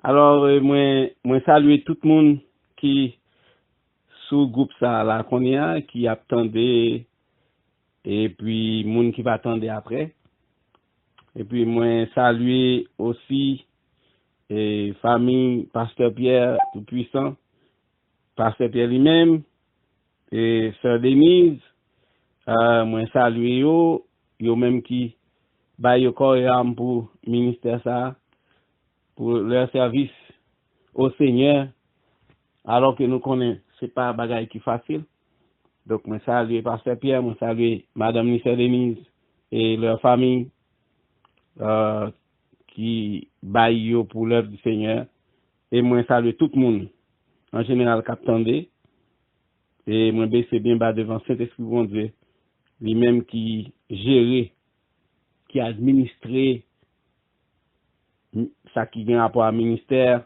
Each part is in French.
Alors, moi saluer tout le monde qui sous groupe ça là qu'on y a, qui attendait et puis monde qui va attendre après. Et puis moi saluer aussi famille Pasteur Pierre Tout-Puissant, Pasteur Pierre lui-même et Sœur Denise. Moi saluer yo même qui ba yo corps et âme pour ministère ça, pour leur service au Seigneur, alors que nous connaissons c'est pas bagaille qui facile. Donc moi saluer Pasteur Pierre, moi saluer Madame Sœur Denise et leur famille qui baillent yo pour l'œuvre du Seigneur. Et moi saluer tout le monde en général qui attendait. Et moi baisser bien bas devant Saint-Esprit bon Dieu, lui-même qui gérait, qui administrait ça qui vient rapport à ministère,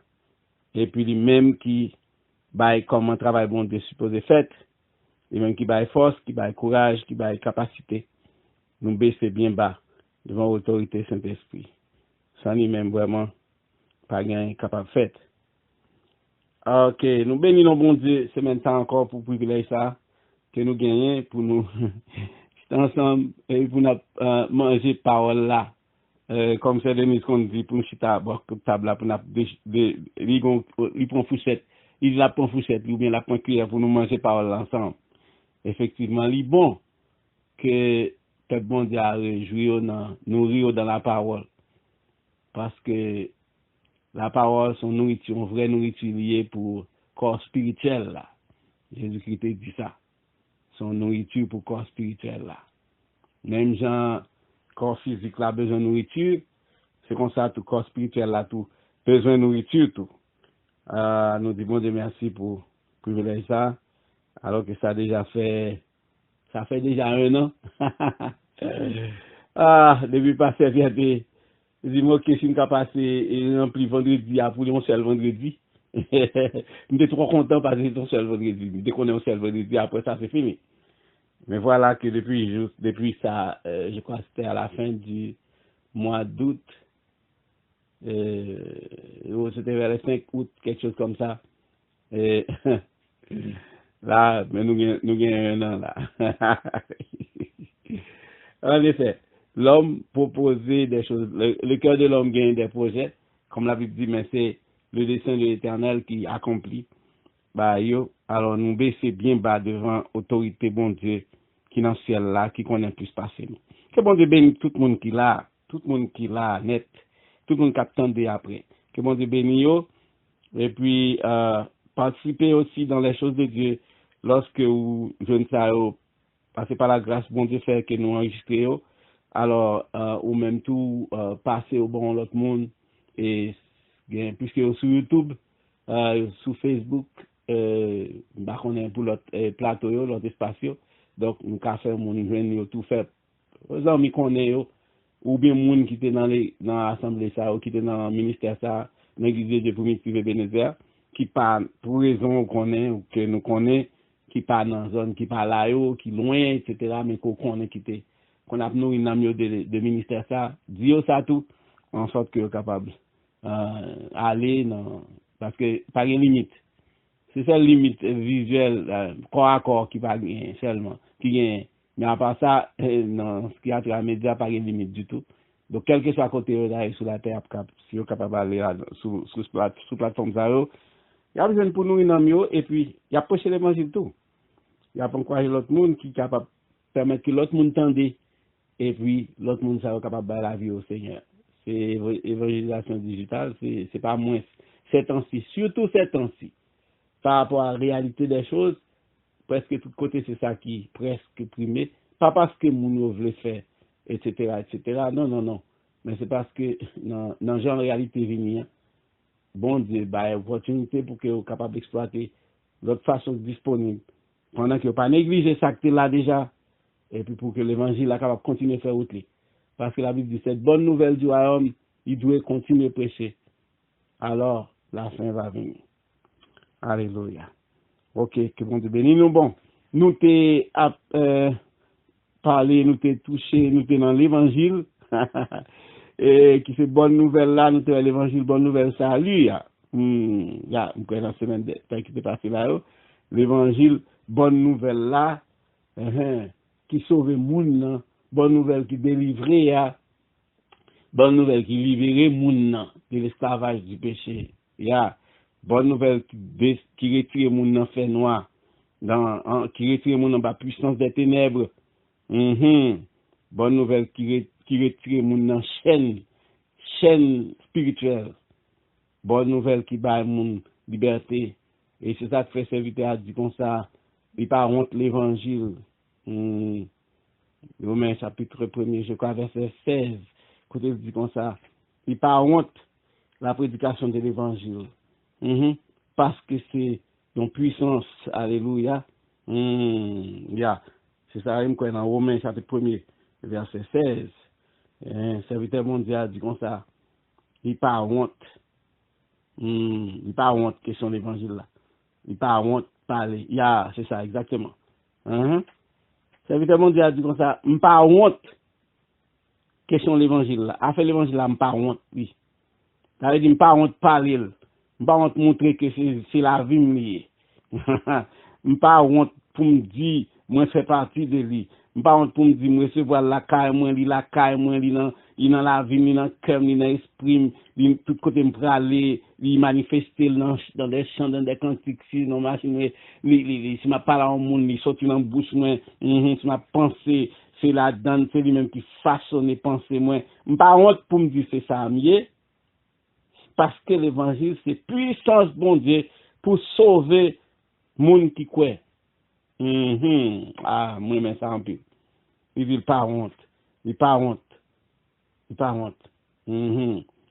et puis lui-même qui baille comment travail bon Dieu supposé fait, lui-même qui baille force, qui baille courage, qui baille capacité. Nous baisser bien bas devant l'autorité Saint-Esprit. Ça lui-même vraiment pas gain capable fait. Ok, nous bénissons bon Dieu, c'est maintenant encore pour privilège ça que nous gagnons pour nous ensemble et pour nous manger parole là. Comme c'est Denis qu'on dit pour nous chita boire table là pour nous il prend fourchette, il la prend fourchette ou bien la prend cuillère pour nous manger parole là ensemble. Effectivement, il est bon que peut bon Dieu a réjoui nourrir dans la parole parce que la parole, son nourriture, une vraie nourriture liée pour corps spirituel là. Jésus-Christ dit ça. Son nourriture pour corps spirituel là. Même genre, corps physique là besoin de nourriture, c'est comme ça tout corps spirituel là tout besoin de nourriture tout. Nous disons bon Dieu merci pour privilège ça, alors que ça fait déjà 1 an. Depuis passé bien des dis-moi que si nous avons passé et rempli vendredi à pour un seul vendredi. Nous sommes trop contents parce que c'est un seul vendredi. Dès qu'on est un seul vendredi, après ça c'est fini. Mais voilà que depuis ça, je crois que c'était à la fin du mois d'août, c'était vers le 5 août, quelque chose comme ça. Et là, mais nous gagnons 1 an là. En effet, l'homme proposait des choses. Le cœur de l'homme gagne des projets, comme la Bible dit, mais c'est le dessein de l'Éternel qui accomplit. Alors nous baisser bien bas devant autorité, bon Dieu, qui dans le ciel là, qui connaît plus passer nous. Que bon Dieu bénisse tout le monde qui là, net, tout le monde qui attendait après. Que bon Dieu bénisse yo, et puis participer aussi dans les choses de Dieu lorsque vous jeunes ça passer par la grâce bon Dieu fait que nous enregistrons alors ou même tout passer au bon l'autre monde et bien puisque sur YouTube sur Facebook bah on est pour l'autre plateau l'autre espace donc nous ca faire mon joindre tout fait aux amis connaît ou bien monde qui était dans l'assemblée ça ou qui était dans le ministère ça l'église de premier privé Bénézer qui pas pour raison qu'on connaît ou que nous connaît qui pas dans zone qui pas là qui loin etc. mais qu'on connaît qui était qu'on a nous une amie de ministère ça dit ça tout en sorte que capable aller dans parce que pas une limite c'est ça limite visuelle corps à corps qui pas seulement qui gagne mais à part ça non ce qui a travers média pas une limite du tout donc quel que soit côté là sur la terre si vous capable aller sur plateforme ça il y a besoin pour nous une amie et puis il y a prêcher l'évangile tout il y a pas encourager l'autre monde qui capable permettre que l'autre monde tende et puis l'autre monde ça capable de la vie au Seigneur. C'est évangélisation digitale, c'est pas moins ces temps-ci, surtout ces temps-ci. Par rapport à la réalité des choses, presque tout côté c'est ça qui presque primé, pas parce que moun veut le faire etc. Non, mais c'est parce que dans genre réalité venir bon Dieu bah opportunité pour que vous capable d'exploiter l'autre façon disponible pendant que vous pas négliger ça que là déjà et puis pour que l'évangile est capable de continuer à faire route. Parce que la Bible dit cette bonne nouvelle du royaume, il doit continuer à prêcher. Alors, la fin va venir. Alléluia. Ok, que bon Dieu bénisse nous. Bon, nous t'es parlé, nous t'es touché, nous t'es dans l'évangile. Et qui fait bonne nouvelle là, nous t'es l'évangile, bonne nouvelle, salut. Ya, dans la semaine qui était passée là, l'évangile, bonne nouvelle là, qui sauve le monde, bonne nouvelle qui délivre, bonne nouvelle qui libère le monde de l'esclavage du péché. Bonne nouvelle qui retire le monde dans le fait noir, qui retire le monde dans la puissance des ténèbres. Bonne nouvelle qui retire le monde dans la chaîne spirituelle. Bonne nouvelle qui bat mon liberté. Et c'est ça que fait serviteur a dit comme ça. Il pas honte l'évangile. Romains chapitre 1er, je crois, verset 16. Côté il dit comme ça. Il pas honte la prédication de l'évangile. Parce que c'est une puissance. Alléluia. C'est ça, il me dans Romains chapitre 1er, verset 16. Serviteur mondial dit comme ça. Il pas honte. Il pas honte question l'évangile là. Il pas honte parler. C'est ça exactement. Serviteur mondial dit comme ça, il pas honte question l'évangile là. A fait l'évangile là, il pas honte oui. Ça veut dire il pas honte parler. Il pas honte montrer que c'est la vie liée. Il pas honte pour me dire moi fais partie de lui. Il pas honte pour me dire moi recevoir la caille moi li dans la vie, li dans cœur, li dans esprit, li tout côté me praler, li manifester dans des chants, dans des cantiques, si dans machine, si m'a parlé au monde, li sorti dans bouche moi, si m'a pensé, c'est la donne, c'est lui même qui façonne penser moi. Pas honte pour me dire c'est ça mieux. Parce que l'évangile c'est puissance bon Dieu pour sauver monde qui croit. Moi mais ça en pile. Il dit pas honte. Il pas honte. Il pas honte.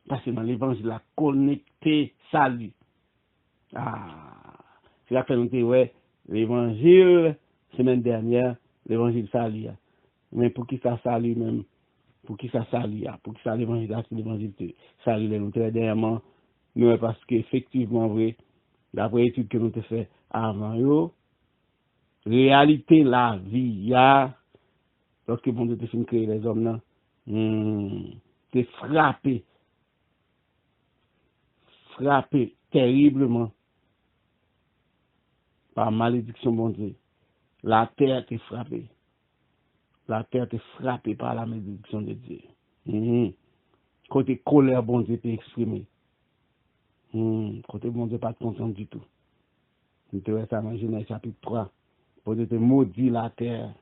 Parce que dans l'évangile, la connecté salut. C'est là que nous disons, l'évangile, semaine dernière, l'évangile salut. Mais pour qui ça salue même? Pour qui ça salue? Pour qui ça l'évangile, c'est l'évangile salue les nous dernièrement. Nous, parce qu'effectivement, vrai, d'après l'étude que nous avons fait avant, réalité, la vie, lorsque bon Dieu te fait créer les hommes là, t'es frappé terriblement par malédiction bon Dieu. La terre t'est frappée. La terre t'est frappée par la malédiction de Dieu. Côté colère bon Dieu t'est exprimé. Côté bon Dieu pas content du tout. Nous te ça dans Genèse chapitre 3. Bon Dieu te maudit la terre.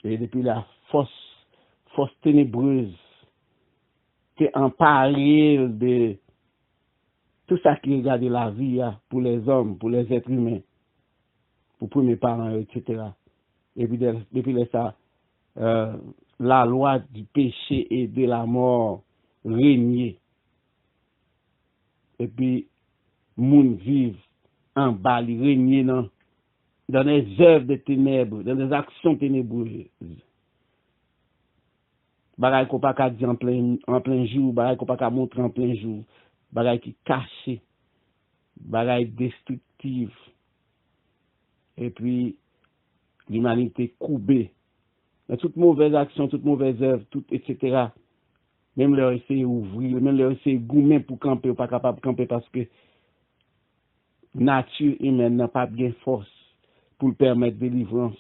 Et depuis la force ténébreuse, t'es emparé de tout ça qui regarde la vie pour les hommes, pour les êtres humains, pour premiers parents, etc. Et puis depuis ça, la loi du péché et de la mort régnait. Et puis, moun vive en bas, il régnait dans les œuvres de ténèbres, dans les actions ténébreuses. Bagay qu'on pas qu'à dire en plein jour, bagay qu'on pas qu'à montrer en plein jour, bagay qui caché, bagay destructive. Et puis, l'humanité courbée. Dans toute mauvaise action, toute mauvaise œuvre, tout, etc. Même leur essayer d'ouvrir, même leur essayer de goumer pour camper, ou pas capable de camper parce que nature humaine n'a pas bien force pour permettre délivrance.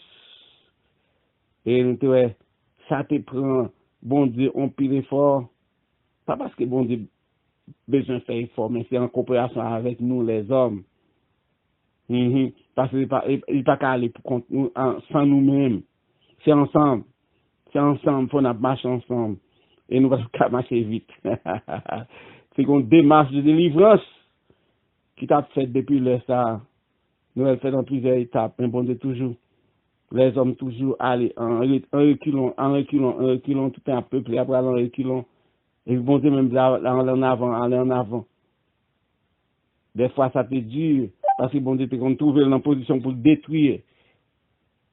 Et ça te prend, bon Dieu, on pile effort. Pas parce que bon Dieu besoin de faire effort, mais c'est en coopération avec nous, les hommes. Parce qu'il n'est pas qu'à aller pour nous, sans nous-mêmes. C'est ensemble. C'est ensemble, il faut marcher ensemble. Et nous allons marcher vite. C'est une démarche de délivrance qui t'a fait depuis le ça. Nous avons fait dans plusieurs étapes. Mais bon Dieu, toujours. Les hommes toujours aller en reculant, tout un peu, puis après en reculant. Et bon Dieu, même là, aller en avant. Des fois, ça te dur, parce que bon Dieu, tu es trouvé en position pour le détruire.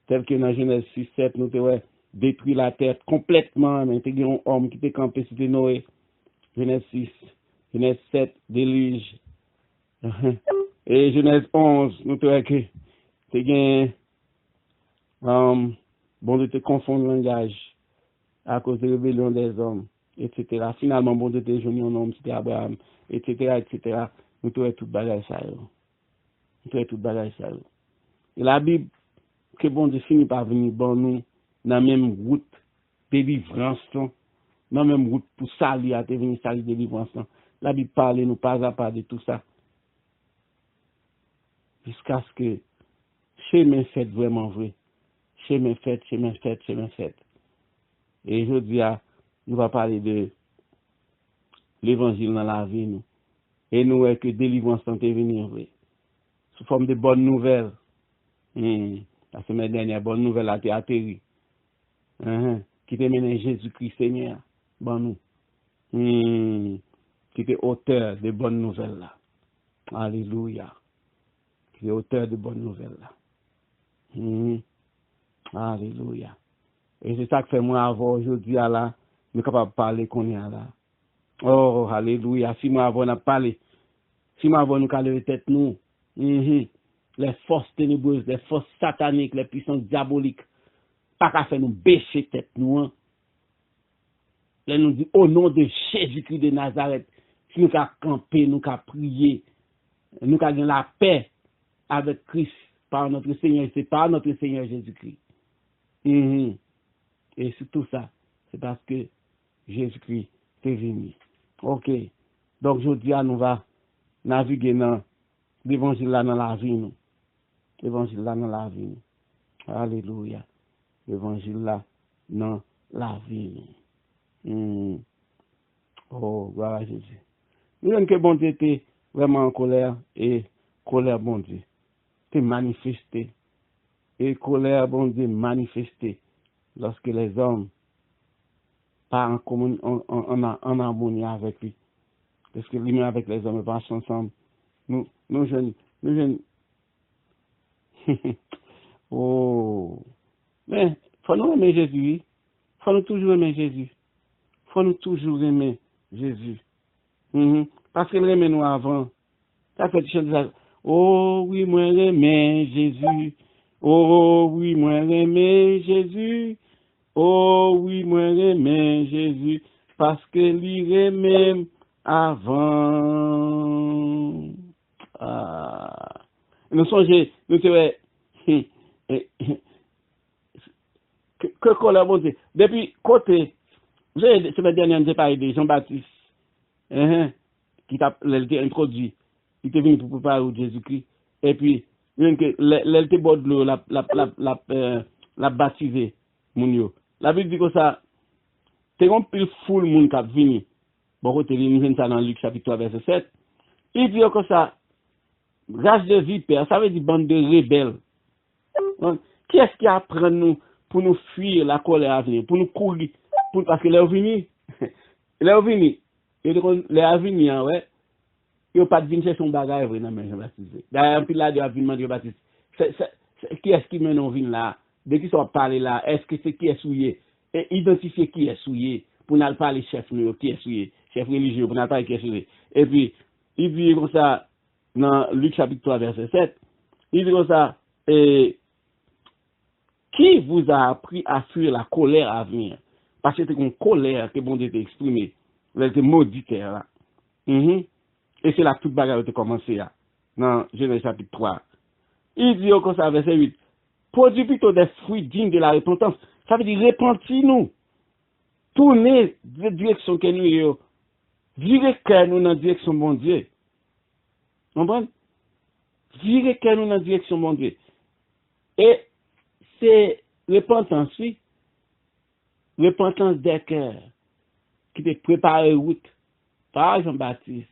Tel que dans Genèse 6, 7, nous avons détruit la terre complètement, mais tu as un homme qui t'est campé sur Noé. Genèse 6, Genèse 7, déluge. Et Genèse 11, nous avons que tu as bon Dieu te confond le langage à cause de la rébellion des hommes. etc. Finalement, bon Dieu, t'es jeunes un homme, c'était Abraham, etc., etc. Nous trouvons tout bagage ça. Nous trouvons tout bagage ça. Et la Bible, que bon Dieu finit par venir, bon nous, dans la même route, délivrance, dans la même route pour salir, à te venir salir délivrance. La Bible parle, nous pas à pas de tout ça. Jusqu'à ce que chemin fait vraiment vrai. Chemin fait. Et je dis, nous va parler de l'évangile dans la vie, nous. Et nous, que délivrance est venir vrai. Sous forme de bonnes nouvelles. La semaine dernière, bonne nouvelle a été atterri. Qui te mène Jésus-Christ Seigneur. Bon nous. Qui était auteur de bonnes nouvelles là. Alléluia. Qui est auteur de bonnes nouvelles là. Alléluia. Et c'est ça que fait moi avoir aujourd'hui là, nous sommes capables de parler qu'on est là. Oh, alléluia. Si moi avant on a parlé, si moi avant nous caler tête nous, les forces ténébreuses, les forces sataniques, les puissances diaboliques, pas qu'à faire nous baisser tête nous. Là nous dit au nom de Jésus-Christ de Nazareth, si nous qu'à camper, nous qu'à prier, nous qu'à gagner la paix avec Christ par notre Seigneur, c'est par notre Seigneur Jésus-Christ. Et c'est tout ça, c'est parce que Jésus-Christ est venu. Ok. Donc, aujourd'hui, nous va naviguer dans l'évangile là dans la vie, nous. L'évangile là dans la vie, nous. Alléluia. L'évangile là dans la vie, nous. Oh, gloire à Jésus. Nous avons que bon Dieu était vraiment en colère, et colère, bon Dieu, était manifestée. Et colère, bon Dieu, manifestée lorsque les hommes pas en harmonie avec lui. Parce que lui-même avec les hommes marchent ensemble. Nous jeunes. Oh. Mais, faut nous aimer Jésus. Faut nous toujours aimer Jésus. Parce qu'il aimait nous avant. Ça fait des oh oui, moi aimer Jésus. Oh oui, moi aimer Jésus. Oh oui, moi aimer Jésus. Parce que lui aimait avant. Nous songeons, nous te que colère bon Dieu. Depuis côté, vous savez, semaine dernière, j'ai parlé de Jean-Baptiste, qui t'a introduit, il était venu pour préparer Jésus-Christ, et puis, l'elle bord de l'eau, la baptisé, moun yo. La Bible dit que ça, c'est un pile foule moun qui a venu. Bon, côté, nous vient ça dans Luc chapitre 3, verset 7. Il dit que ça, race de vipères, ça veut dire bande de rebelles. Donc, qui est-ce qui apprend nous pour nous fuir la colère à venir, pour nous courir, parce que les venus, les avenirs, ouais, ils n'ont pas de venir chercher son bagage, non, mais Jean-Baptiste. D'ailleurs, puis là, il y a venu Jean-Baptiste. Qui est-ce qui mène en vin là? Dès qu'ils sont parlé là, est-ce que c'est qui est souillé? Et identifier qui est souillé, pour n'aller pas les chefs, qui est souillé, chef religieux, pour n'aller pas qui est souillé. Et puis, il dit comme ça, dans Luc chapitre 3, verset 7, il dit comme ça, qui vous a appris à fuir la colère à venir? Parce que c'est une colère que bon Dieu t'a exprimée. Elle était maudite là. Et c'est là que toute bagarre a commencé là. Dans Genèse chapitre 3. Il dit comme ça, verset 8. Produis plutôt des fruits dignes de la repentance. Ça veut dire repentis-nous. Tournez de direction que nous, virez que nous dans la direction bon Dieu. Vous comprenez? Virez que nous dans la direction bon Dieu. Et c'est repentance, oui. Repentance des cœurs qui te prépare route par Jean-Baptiste.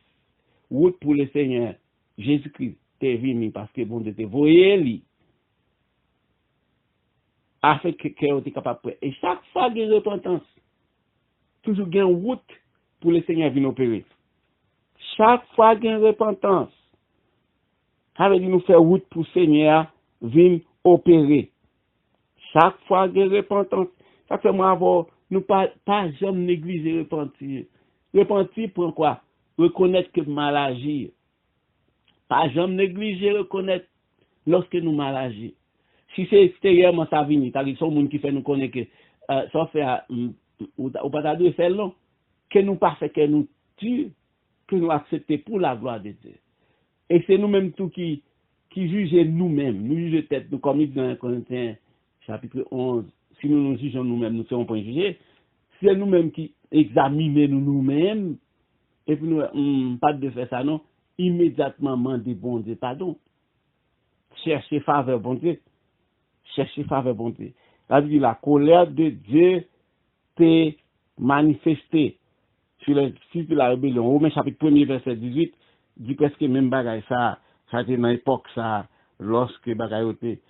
Route pour le Seigneur. Jésus-Christ t'est venu parce que bon Dieu te voyait lui. Afin que tu es capable de. Et chaque fois qu'il y a repentance, toujours il y a une route pour le Seigneur venir opérer. Chaque fois qu'il y a repentance, ça veut dire nous faire route pour le Seigneur venir opérer. Chaque fois qu'il y a repentance, ça fait moi avoir, nous pas jamais négliger repentir. Repentir pour quoi? Reconnaître que mal agir. Pas jamais négliger reconnaître lorsque nous mal agir. Si c'est extérieurement ça vient, t'as dit son monde qui fait nous connaître que ça fait ou pas de faire non. que nous pas fait que nous tue, que nous accepter pour la gloire de Dieu. Et c'est nous-mêmes tout qui jugeons nous-mêmes, nous jugeons tête, nous comme il dit dans 1 Corinthiens chapitre 11, si nous nous jugeons nous-mêmes, nous ne serons pas jugés. C'est nous-mêmes qui examinons nous-mêmes, et puis nous, pas de faire ça, non, immédiatement demander bon Dieu pardon. Chercher faveur bon Dieu. Chercher faveur bon Dieu. La colère de Dieu t'est manifestée sur le fils de la rébellion. Romains chapitre 1er verset 18 dit presque même bagaille ça était dans l'époque ça, lorsque bagaille était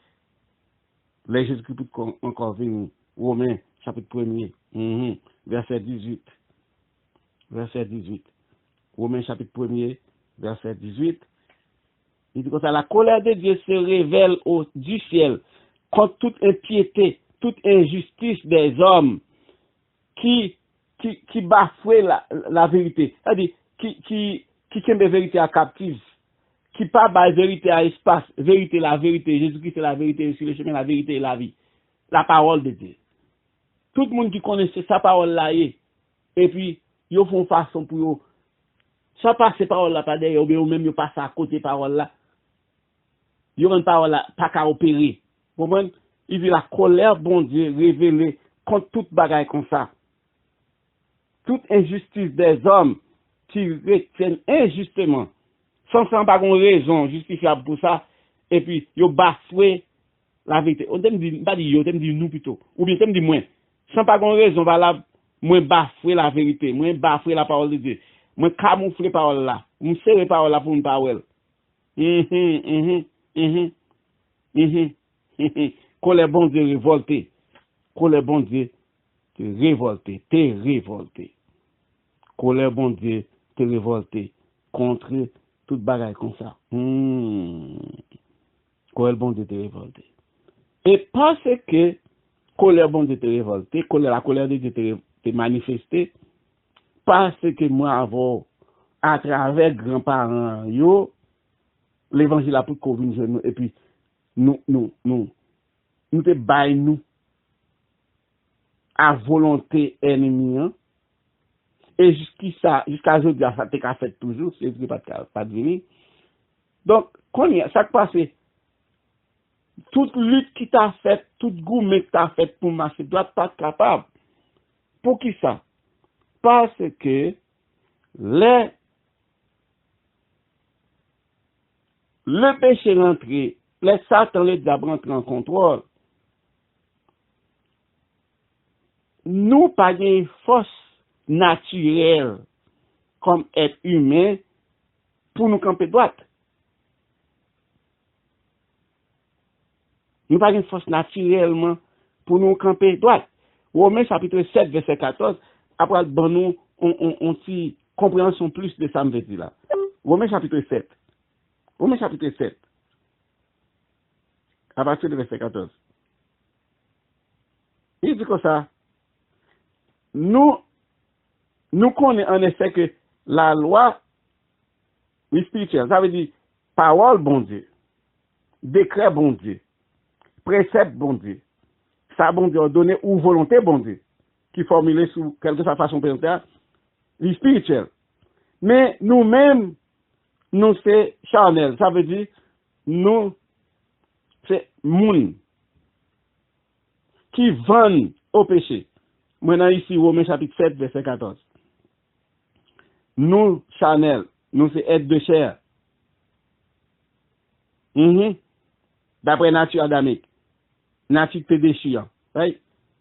les Jésus-Christ encore venu. Romains chapitre 1er, verset 18. Verset 18. Romains chapitre 1er, verset 18. Il dit comme ça, la colère de Dieu se révèle du ciel contre toute impiété, toute injustice des hommes qui bafouent la vérité. C'est-à-dire, qui tiennent des vérités à captive, qui pas la vérité à espace, vérité, la vérité, Jésus-Christ c'est la vérité, sur le chemin, la vérité et la vie. La parole de Dieu. Tout le monde qui connaissait sa parole là, et puis, ils font façon pour eux. Ça passe ces paroles là, pas derrière, ou même ils passent à côté parole là. Ils ont une parole là, pas qu'à opérer. Vous comprenez? Il dit la colère, bon Dieu, révélée contre toute bagaille comme ça. Toute injustice des hommes qui retiennent injustement, sans pas de raison justifiable pour ça, et puis ils bafouent la vérité. On t'aime dire, pas dire, on t'aime dire nous plutôt, ou bien t'aime dire moins, sans pas de raison valable, moins bafouer la vérité, moins bafouer la parole de Dieu, moins camoufler la parole là, moins serrer la parole là pour une parole. Colère bon Dieu révolté, colère bon Dieu te révolté, t'es révolté. Colère bon Dieu te révolté contre toute bagaille comme ça. Colère bon Dieu te révolté. Et parce que colère bon Dieu te révolté, la colère de Dieu te manifestée, parce que moi avant, à travers grands-parents, l'évangile a pris convaincre et puis nous te bail nous à volonté ennemie et jusqu'à aujourd'hui ça t'est qu'à fait toujours c'est pas devenu donc quand ça passe toute lutte qui t'a fait toute gourmet qui t'a fait pour marcher doit pas être capable pour qui ça parce que le péché rentré les Satan les diables rentrent en contrôle. Nous pas une force naturelle comme être humain pour nous camper droite. Nous pas une force naturellement pour nous camper droite. Romains chapitre 7 verset 14 après nous on s'y compréhension plus de ça me veut dire là. Romains chapitre 7. Romains chapitre 7. À partir du verset 14. Il dit comme ça. Nous connaissons en effet que la loi spirituelle, ça veut dire parole bon Dieu, décret bon Dieu, précepte bon Dieu, ça bon Dieu donné ou volonté bon Dieu, qui formulé sous quelque façon présentée, spirituel. Mais nous-mêmes, nous c'est charnel, ça veut dire nous c'est moun qui vendent au péché. Maintenant ici, Romains chapitre 7, verset 14. Nous, charnel, nous c'est être de chair. D'après nature adamique. Nature pédéchiant. Right?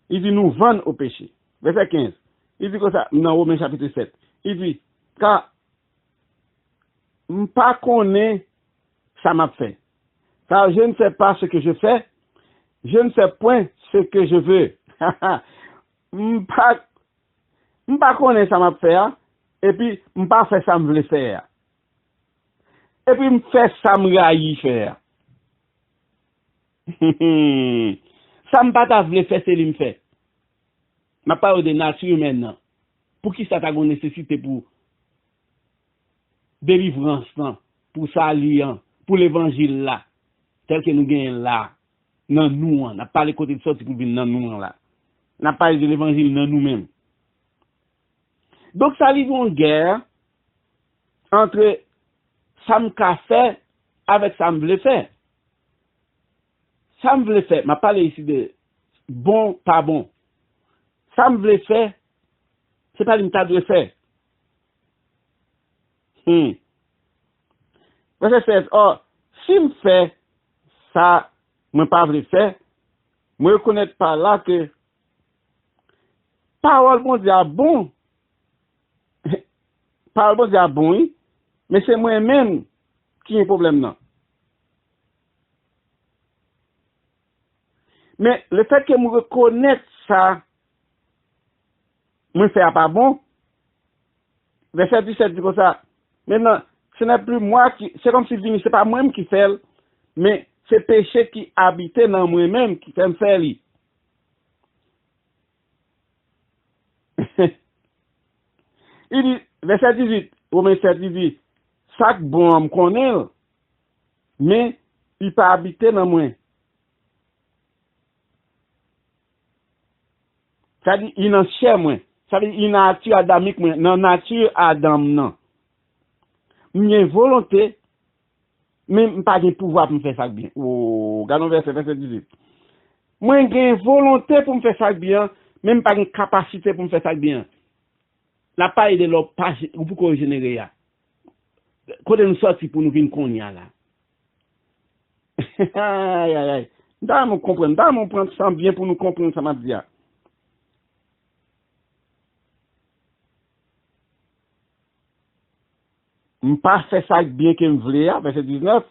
Il dit nous vendons au péché. Verset 15. Il dit comme ça, dans Romains chapitre 7. Il dit, car, pas connaît ça m'a fait. Car je ne sais pas ce que je fais, je ne sais point ce que je veux. M'pas connaît ça m'a fait, et puis m'pas fait ça me veut faire. Et puis m'fait ça me raï faire. Ça m'pas ta veut faire, c'est lui me fait. Ma parole de nature maintenant. Pour qui ça t'a une nécessité pour délivrance, pour salut, pour l'évangile là, tel que nous gagnons là, dans nous, on n'a pas les côtés de sortie pour venir dans nous là. On n'a pas de l'évangile dans nous-mêmes. Donc, ça livre une guerre entre ça me fait avec ça me voulait faire. Ça me voulait faire. Je parle ici de bon, pas bon. Ça me voulait faire, c'est pas l'imita de faire. Verset 16. Or, si me fait ça, je pas voulais faire, je reconnais par là que parole bon Dieu bon. Parole bon Dieu bon, oui, mais c'est moi-même qui ai un problème non. Mais le fait que je reconnais ça, je fais pas bon. Verset 17 dit comme ça. Maintenant, ce n'est plus moi qui, c'est comme si c'est pas moi-même qui fait, mais c'est péché qui habitait dans moi-même qui fait me faire lui. Il dit, verset 18, Romains 7, il dit, chaque bon homme connaît, mais il pas habiter dans moi. Ça dit, il n'en cher moi. Ça dit, il n'a nature adamique moi. Non, nature Adam, non. M'y volonté, mais pas de pouvoir pour me faire ça bien. Oh, regardons verset 18. Moi, j'ai volonté pour me faire ça bien, même pas une capacité pour me faire ça bien. La paille de l'eau, pas, ou pour générer ya. Quand nous sorti pour nous venir qu'on y a là. Aïe, aïe, aïe. Dans mon comprendre, dans mon prendre ça bien pour nous comprendre ça m'a dit. Je pas fait ça bien que je voulais, verset 19,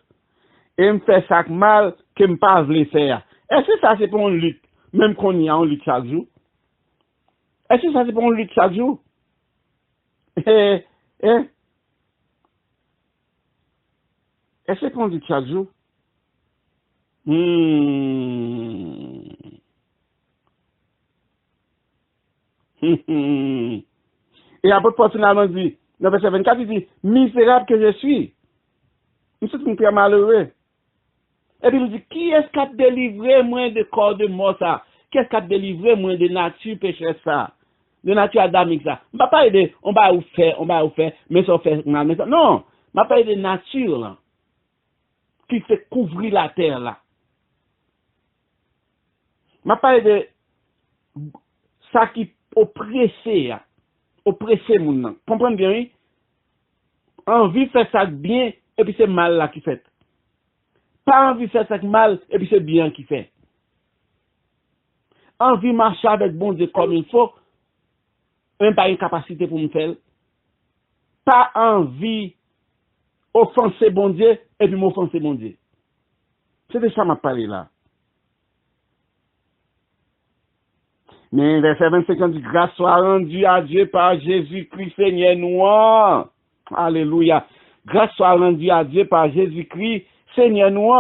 et je fais ça mal que je pas voulais faire. Est-ce que ça c'est pour une lutte, même qu'on y a en lutte chaque jour? Est-ce que ça c'est pour une lutte chaque jour? Est-ce que c'est pour une lutte chaque jour? Et après, personnellement, dit, dans verset 24, il dit, misérable que je suis. Je suis très malheureux. Et puis il dit, qui est-ce qui a délivré moi de corps de mort ça? Qui est-ce qui a délivré moi de nature pécheresse ça? De nature adamique ça? On va pas aider, on va vous faire, mais ça fait mal, mais ça. Non, on va pas aider nature là. Qui fait couvrir la terre là. On va pas aider ça qui oppressé, oppressé moun. Comprenez bien, oui? Envie de faire ça bien, et puis c'est mal là qui fait. Pas envie de faire ça mal, et puis c'est bien qui fait. Envie de marcher avec bon Dieu comme il faut, même pas une capacité pour me faire. Pas envie offenser bon Dieu, et puis m'offenser bon Dieu. C'est de ça m'a parlé là. Mais verset 25 dit, grâce soit rendue à Dieu par Jésus-Christ Seigneur nous. Alléluia. Grâce soit rendue à Dieu par Jésus-Christ Seigneur nous.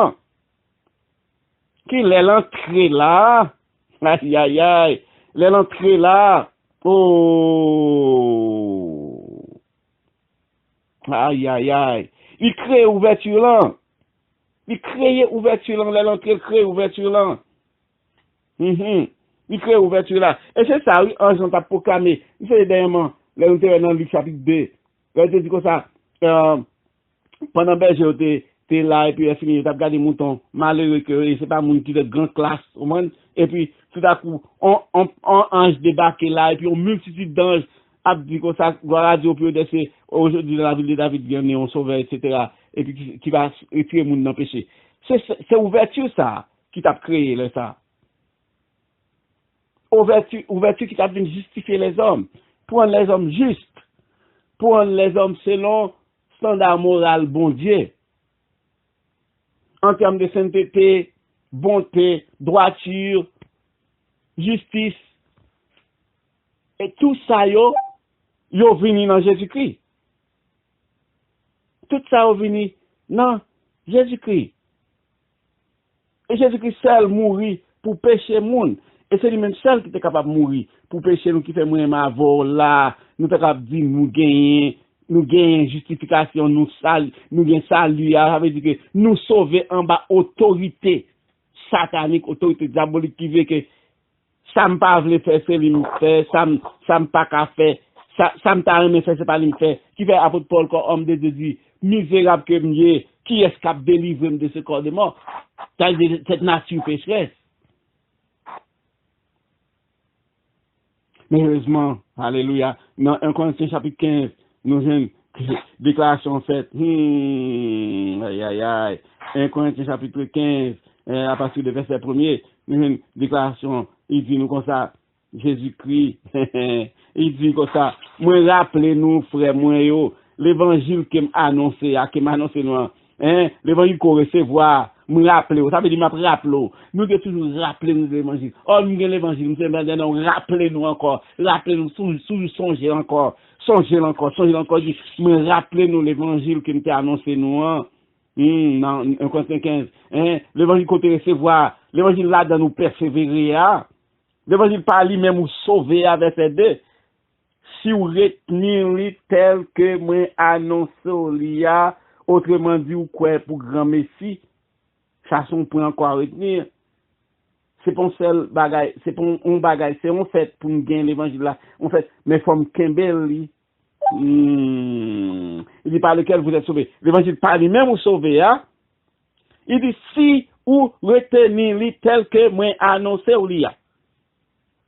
Qui est l'entrée là? Aïe, aïe, aïe. L'entrée là. Oh. Aïe, aïe, aïe. Il crée ouverture là. Il crée ouverture là. L'entrée crée ouverture là. Il crée ouverture là. Et c'est ça, oui, ange t'a proclamé. Il fait dernièrement, là, on était dans Luc chapitre 2. Là, il dit comme ça, pendant berger, t'es là, et puis, il finit, t'as regardé mouton, malheureux que, c'est pas mon qui de grande classe, au monde. Et puis, tout à coup, on ange débarque là, et puis, on multitude d'anges, a dit comme ça, gloire à Dieu, puis, c'est, aujourd'hui, dans la ville de David, bien, on sauve, etc. Et puis, qui va retirer moun dans le péché. C'est ouverture, ça, qui t'a créé, là, ça. Ouverture qui t'a venu justifier les hommes, prendre les hommes justes, prendre les hommes selon standard moral bon Dieu, en termes de sainteté, bonté, droiture, justice, et tout ça yo venu dans Jésus-Christ. Tout ça yo venu dans Jésus-Christ. Et Jésus-Christ seul mourit pour pécher monde. Et c'est lui-même seul qui est capable de mourir pour pécher nous qui fait mourir ma là, nous sommes capables de dire nous gagnons justification, nous gagnons salut, ça veut dire que nous sauver en bas autorité satanique, autorité diabolique qui veut que ça me pas veut faire, c'est lui me fait, ça me pas qu'à faire, ça me t'a aimé faire, c'est pas lui me fait. Qui fait apôtre Paul, comme homme de Dieu, dit, misérable que m'y qui est-ce qui a délivré de ce corps de mort? Cette nature pécheresse. Mais heureusement, alléluia, dans 1 Corinthiens chapitre 15, nous avons une déclaration faite. Aïe, aïe, aïe. 1 Corinthiens chapitre 15, à partir du verset 1er, nous avons une déclaration. Il dit nous comme ça, Jésus-Christ, il dit comme ça, moi rappelez-nous, frère, moi, l'évangile qui m'a annoncé, nous, l'évangile qu'on recevoir, me rappeler, ça veut dire m'a rappelé, nous devons toujours rappeler nous l'évangile. Oh, nous l'évangile, nous devons rappelez-nous encore, rappelez-nous, songez encore, dit, me rappelez nous l'évangile qui m'a annoncé nous, dans 1 Corinthiens 15, l'évangile qu'on te recevoir, l'évangile là dans nous persévérer, l'évangile par lui-même ou sauver avec ces deux. Si vous retenez tel que moi annoncé, autrement dit, ou quoi pour grand Messie, ça son point encore retenir. C'est pas un seul bagage, c'est pas un bagage, c'est on fait pour nous gagner l'évangile là. On fait, mais faut me Kembeli. Il dit par lequel vous êtes sauvés. L'évangile par lui-même ou sauvé, hein? Il dit si ou retenez tel que moi annoncé ou l'ia.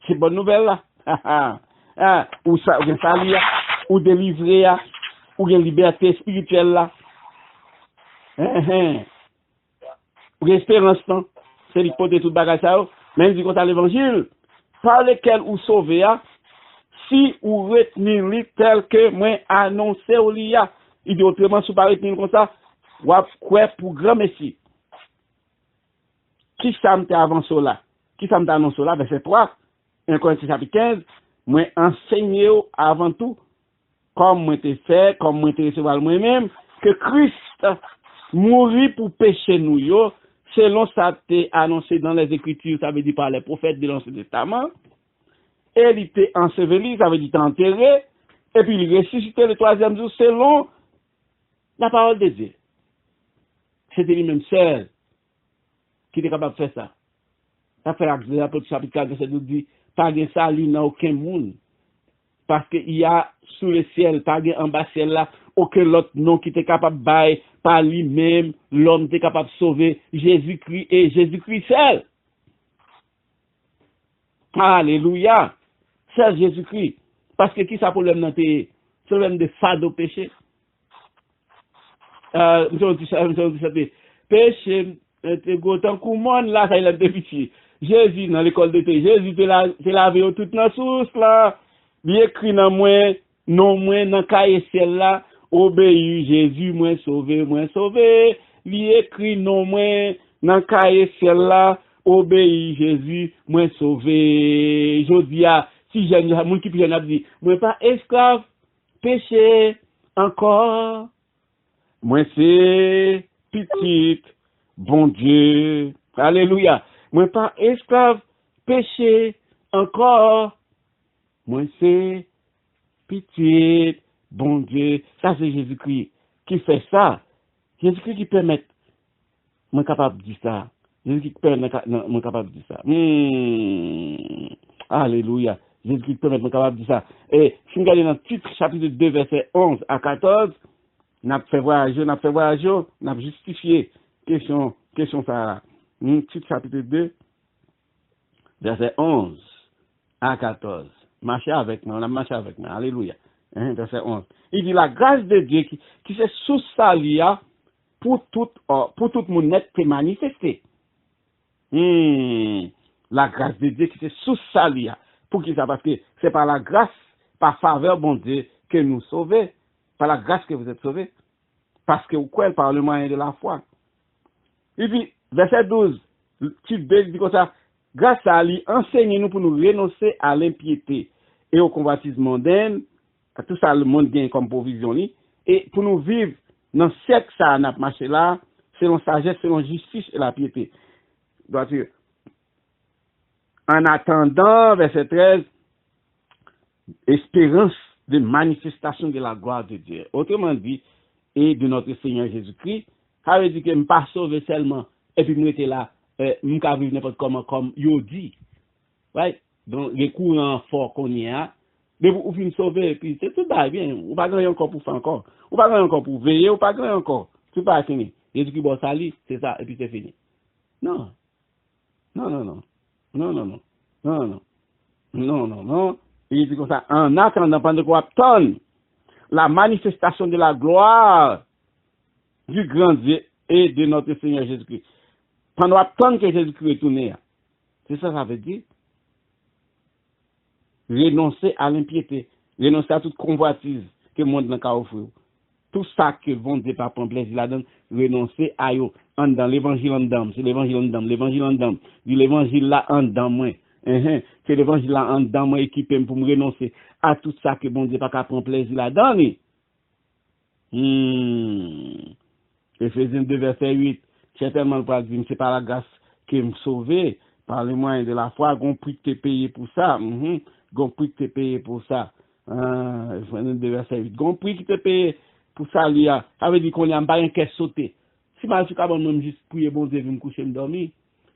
C'est bonne nouvelle là. Ou ça, ou salir, ou délivrer, ou une liberté spirituelle là. Ou espérance, c'est l'hypothèse de tout bagage ça. Même si on a l'évangile, par lequel ou sauver, si ou retenir tel que moi annoncé ou l'ia. Il dit autrement, si vous ne retenir comme ça, ou quoi pour grand Messie. Qui ça me avancé là? Qui ça me annoncé là? Verset 3, 1 Corinthiens chapitre 15, moi enseigné avant tout, comme moi t'ai fait, comme moi t'ai recevoir moi-même, que Christ mourit pour pécher nous, selon ça t'est annoncé dans les Écritures, ça veut dire par les prophètes de l'Ancien Testament, et il était enseveli, ça veut dire enterré, et puis il ressuscité le troisième jour selon la parole de Dieu. C'était lui-même seul qui était capable de faire ça. Ça fait l'apôtre chapitre 4, verset 12 dit, pas de salut dans aucun monde. Parce qu'il y a sous le ciel, pas de en bas ciel là, aucun autre nom qui était capable de bailler par lui-même, l'homme était capable de sauver Jésus-Christ et Jésus-Christ seul. Alléluia. C'est Jésus-Christ. Parce que qui ça problème dans tes problème de fardeau péché? Péché, tant qu'on monde là, ça il a déficit. Jésus dans l'école de thé, Jésus te lavé toute dans source là. Il écrit dans moi, non moi dans cahier ciel là, obéis Jésus moi sauvé. Il écrit non moi dans cahier ciel là, obéis Jésus moi sauvé. Je dis si j'ai mon qui peut dit, moi pas esclave péché encore. Moi c'est petit bon Dieu. Alléluia. Moi pas esclave péché encore. Moi c'est petit bon Dieu. Ça c'est Jésus-Christ qui fait ça. Jésus-Christ qui permet moi capable de dire ça. Jésus-Christ qui permet moi capable de dire ça. Alléluia. Jésus-Christ permet moi capable de dire ça. Et si vous regardez dans le titre chapitre 2 verset 11 à 14, n'a fait voyager, n'a justifié question ça là. Titre chapitre 2 verset 11 à 14. Marchez avec nous, on a marché avec nous. Alléluia. Verset 11. Il dit la grâce de Dieu qui s'est sous salia pour tout le monde net est manifestée. La grâce de Dieu qui s'est sous salia. Pour qui ça? Parce que c'est par la grâce, par faveur, bon Dieu, que nous sauvons. Par la grâce que vous êtes sauvés. Parce que vous croyez par le moyen de la foi. Il dit, verset 12, titre 2, il dit comme ça, grâce à lui, enseignez-nous pour nous renoncer à l'impiété et au convoitisme mondain, à tout ça le monde gagne comme provision, et pour nous vivre dans ce siècle, ça n'a pas marché là, selon sagesse, selon justice et la piété. En attendant, verset 13, espérance de manifestation de la gloire de Dieu. Autrement dit, et de notre Seigneur Jésus-Christ, ça veut dire que je ne pas sauver seulement, et puis je suis là, je ne peux vivre n'importe comment, comme il dit. Ouais? Donc, les courants forts qu'on y a, De vous finissez sauver, puis c'est tout bien. Ou pas grand encore pour faire encore. Ou pas grand encore pour veiller, ou pas grand encore. Tout pas fini. Jésus-Christ bon sali, c'est ça, et puis c'est fini. Non. Non, non, non. Non, non, non. Non, non. Non, non, non. Il dit comme ça, en attendant pendant qu'on attend la manifestation de la gloire du grand Dieu et de notre Seigneur Jésus-Christ. Pendant qu'on attend que Jésus-Christ retourne. C'est ça, ça veut dire. Renoncer à l'impiété, renoncer à toute convoitise que le monde n'a qu'à offrir. Tout ça que vont dire par prendre plaisir là-dedans, renoncer à eux, en dans l'évangile en dedans, c'est l'évangile en dedans, l'évangile en dedans, l'évangile là en dedans, moi. C'est l'évangile là en dedans, moi, équipé pour me renoncer à tout ça que bon Dieu pas qu'à prendre plaisir là-dedans. Éphésiens 2, verset 8, certainement, c'est par la grâce qui me sauvé, par les moyens de la foi, qu'on prix que t'es payé pour ça. Gon prix que t'es payé pour ça. Éphésiens 2, verset 8. Gon prix que t'es payé pour ça, ça veut dire qu'on n'y a pas rien qu'à sauter. Si je suis capable de juste prier, bon Dieu, me coucher, me dormir,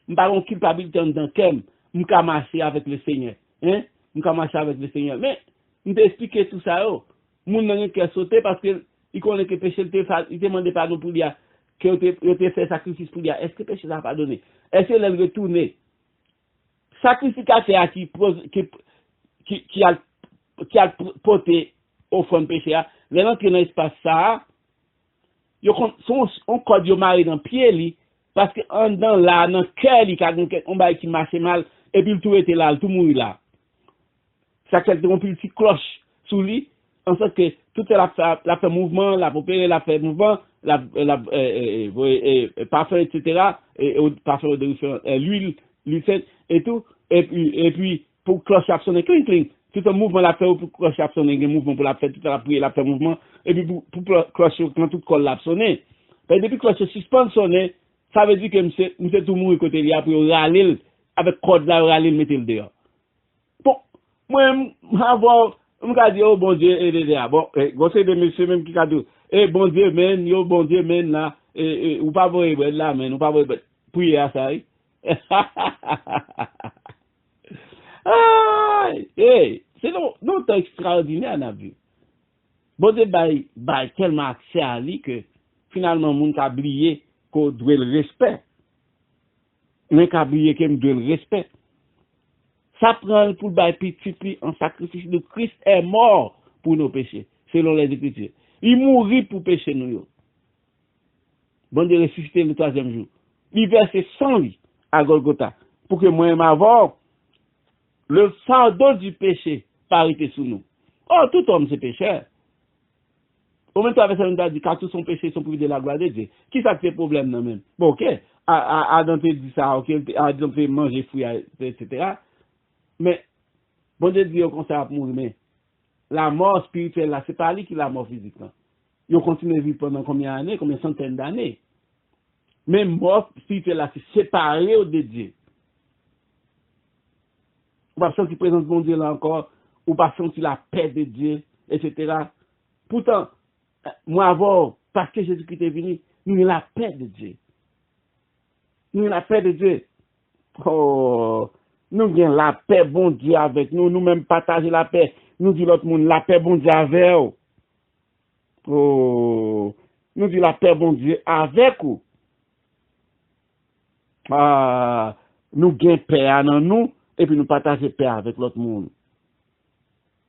je n'ai pas de culpabilité dans lequel je peux marcher avec le Seigneur. Je peux marcher avec le Seigneur. Mais, je vais expliquer tout ça. Je n'ai rien qu'à sauter parce que il connaît que le péché, il demande pardon pour dire que tu fait sacrifice pour dire est-ce que le péché n'a pas donné? Est-ce qu'il a retourné? Sacrificateur qui a porté au fond de péché, maintenant que dans l'espace ça, on code yo maré dans pied li parce que en dans là dans cœur li on bail qui marche mal et puis tout était là, tout mourir là. Ça fait un petit cloche sous lui en sorte que tout la fait mouvement, la opérer, la fait mouvement, parfum etc. et parfum de l'huile et tout et puis pour cloche sonner cling cling tout un mouvement la fait pour cloche sonner un mouvement pour la faire tout la prière la fait mouvement et puis pour cloche quand tout col la sonner depuis cloche suspend sonner ça veut dire que monsieur tout mourir côté là pour râler avec code là râler mettre le dehors bon moi avoir on va dire oh bon Dieu et bon c'est de monsieur même qui a dit bon Dieu men yo bon Dieu men là ou pas voir là men ou pas voir prier à ça c'est non temps extraordinaire n'a vu. Bon Dieu bail tellement accès à lui que finalement moun ka oublié qu'on doit le respect. Mais ka oublié qu'on doit le respect. Ça prend pour bail petit en sacrifice de Christ est mort pour nos péchés selon les Écritures. Il mourit pour pécher nous. Bon Dieu ressuscité le troisième jour. Il verse sang lui à Golgotha pour que moi m'avoir le fardeau du péché parité sous nous. Oh, tout homme c'est pécheur. Au même temps, avec ça, on a dit car tous son péché sont privés de la gloire de Dieu. Qui ça fait problème non même? Bon, ok. Adam te dit ça, ok. Adam te manger fruit, etc. Mais, bon Dieu dit qu'on s'est mourir, mais la mort spirituelle là, c'est pas lui qui la mort physique là. Il continue à vivre pendant combien d'années, combien de centaines d'années. Mais mort spirituelle là, c'est séparé de Dieu. Ou pas sentir présence de bon Dieu là encore, ou pas sentir la paix de Dieu, etc. Pourtant, moi avant, parce que Jésus-Christ est venu, nous avons la paix de Dieu. Nous avons la paix de Dieu. Oh, nous avons la paix, bon Dieu, avec nous. Nous-mêmes partager la paix. Nous disons l'autre monde, la paix, bon Dieu, avec vous. Oh, nous disons la paix, bon Dieu, avec vous. Nous gagnons paix à nous. Et puis nous partager paix avec l'autre monde.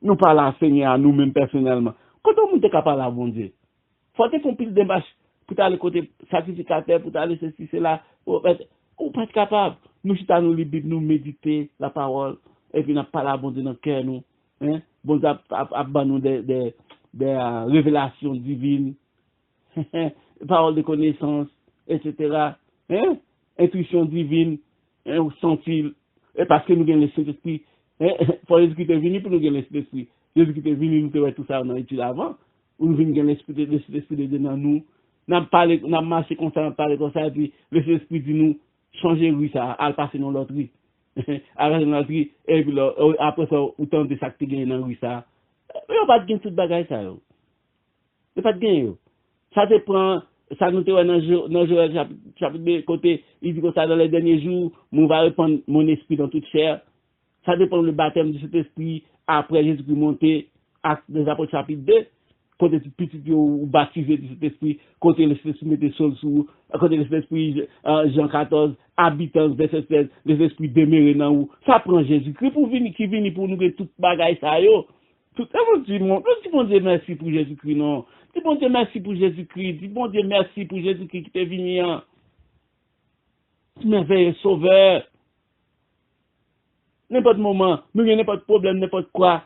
Nous parlons à Seigneur à nous-mêmes personnellement. Quand on est capable à bon Dieu, faut faire une pile de démarche pour aller côté sacrificateur, pour aller ceci, cela. On n'est pas capable. Nous sommes nous libres, nous méditer la parole, et puis nous parlons à bon Dieu dans le cœur. Bon Dieu a nous des révélations divines, paroles de connaissance, etc. Intuition divine, sentir. Et parce que nous avons le Saint-Esprit, pour Jésus qui est venu pour nous gagner l'Esprit. Jésus qui est venu nous faire tout ça dans l'étude avant. Nous venons gagner l'Esprit de Dieu dans nous. Nous avons marché comme ça, comme ça, et puis le Saint-Esprit dit nous, changer oui ça, à passer dans l'autre oui. À passer dans l'autre oui, et puis après ça, autant de ça que tu gagnes dans oui ça. Il n'y a pas de gain toute bagaille ça. Il n'y a pas de gain. Ça te prend. Ça nous dans Joël chapitre 2, côté, il dit que ça dans les derniers jours, on va répandre mon esprit dans toute chair. Ça dépend du baptême de cet esprit après Jésus-Christ monté, Actes des Apôtres chapitre 2, côté petit ou baptisé de cet esprit, côté le Saint-Esprit mettait sol sous, côté le Saint-Esprit Jean 14, habitants verset 16, les esprits demeurés dans où. Ça prend Jésus-Christ pour venir, qui vient pour nous que toute bagaille ça yo. Tout dis bon Dieu merci pour Jésus-Christ non. Dis bon Dieu merci pour Jésus-Christ, dis bon Dieu merci pour Jésus-Christ qui t'est venu. Merveilleux sauveur. N'importe moment, n'importe problème, n'importe quoi.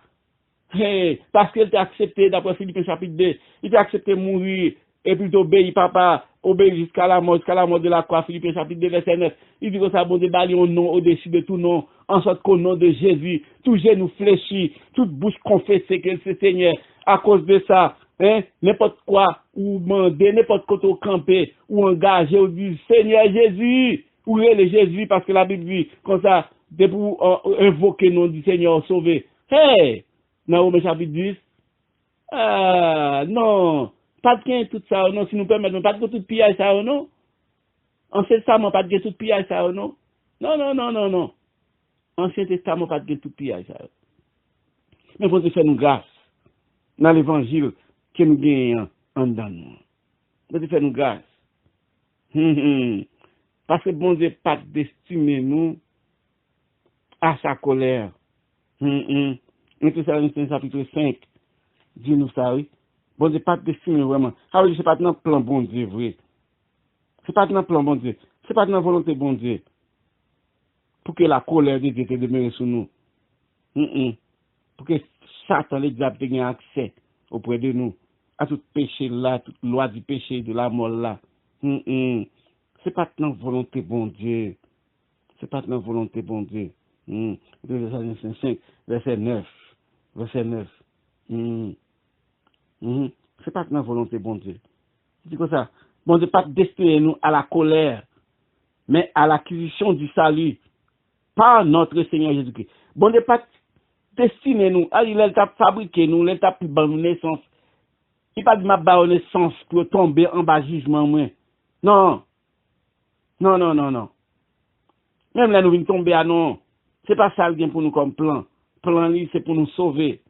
Hey, parce qu'il t'a accepté, d'après Philippiens chapitre 2, il t'a accepté mourir, et puis t'obéis, papa, obéis jusqu'à la mort de la croix, Philippiens chapitre 2, verset 9. Il dit que ça, bon, déballer au nom, au-dessus de tout nom, en sorte qu'au nom de Jésus, tout genou fléchi, toute bouche confessée que c'est Seigneur, à cause de ça, hein, n'importe quoi, ou demander, n'importe quoi au camper, ou engager, ou dire, Seigneur Jésus, ou le Jésus, parce que la Bible dit, comme ça, de pour invoquer le nom du Seigneur sauvé. Hey! Dans Romains chapitre 10, non, pas de tout ça, non, si nous permettons, pas de tout pillage ça, non. Ancien Testament, pas de tout pillage ça, non. Non. Ancien Testament, pas de tout pillage ça. Mais vous devez faire nous grâce dans l'évangile que nous gagnons en dedans. Vous devez faire nous grâce. Parce que bon Dieu pas destiné nous à sa colère. Thessaloniciens chapitre 5, dis-nous ça, oui. Bon Dieu, pas destiné vraiment. Alors, c'est pas dans le plan bon Dieu, vrai. C'est pas dans le plan bon Dieu. C'est pas dans la volonté bon Dieu. Pour que la colère de Dieu te demeure sur nous. Pour que Satan, le diable, ait accès auprès de nous. À tout péché là, toute loi du péché, de la mort là. C'est pas dans la volonté bon Dieu. C'est pas dans la volonté bon Dieu. Thessaloniciens 5, verset 9. Verset 9. C'est pas notre volonté, bon Dieu. C'est comme ça. Bon Dieu, pas destiné nous à la colère, mais à l'acquisition du salut par notre Seigneur Jésus-Christ. Bon Dieu, pas destiné nous, il a fabriqué nous, il a pris bonne naissance. Il pas de ma bonne naissance pour tomber en bas jugement, moi. Non. Même là, nous venons tomber à non. C'est pas ça le pour nous comme plan. Plan, c'est pour nous sauver.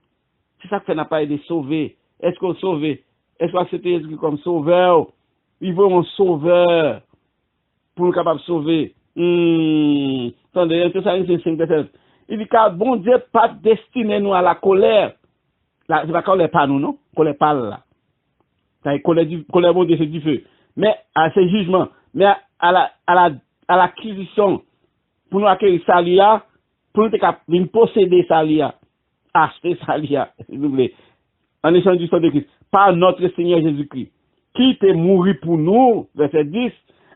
C'est ça que fait n'a pas aidé sauver. Est-ce qu'on sauve? Est-ce qu'on accepte Jésus comme sauveur? Il veut un sauveur pour nous capable de sauver. Attendez, il dit car bon Dieu pas destiné nous à la colère. Là, c'est pas colère pas nous, non? Colère pas là. Colère bon Dieu c'est du feu. Mais à ce jugement, mais à l'acquisition pour nous acquérir salia, pour nous posséder salia, acheter salia, s'il vous plaît. En échange du sang de Christ, par notre Seigneur Jésus-Christ, qui est mort pour nous, verset 10,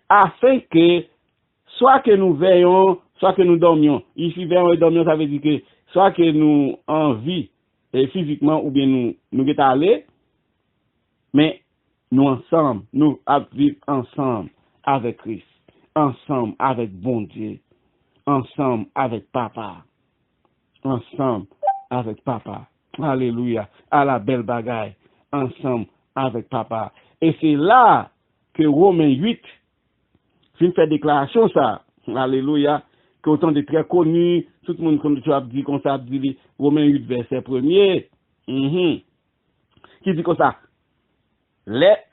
afin que, soit que nous veillons, soit que nous dormions. Ici, veillons et dormions, ça veut dire que, soit que nous en vie, physiquement, ou bien nous sommes allés, mais nous ensemble, nous vivons ensemble avec Christ, ensemble avec bon Dieu, ensemble avec Papa, ensemble avec Papa. Alléluia, à la belle bagaille, ensemble avec Papa. Et c'est là que Romains 8 fait déclaration ça. Alléluia, que autant de très connus, tout le monde comme tu as dit, comme ça dit Romains 8 verset 1er, qui dit comme ça.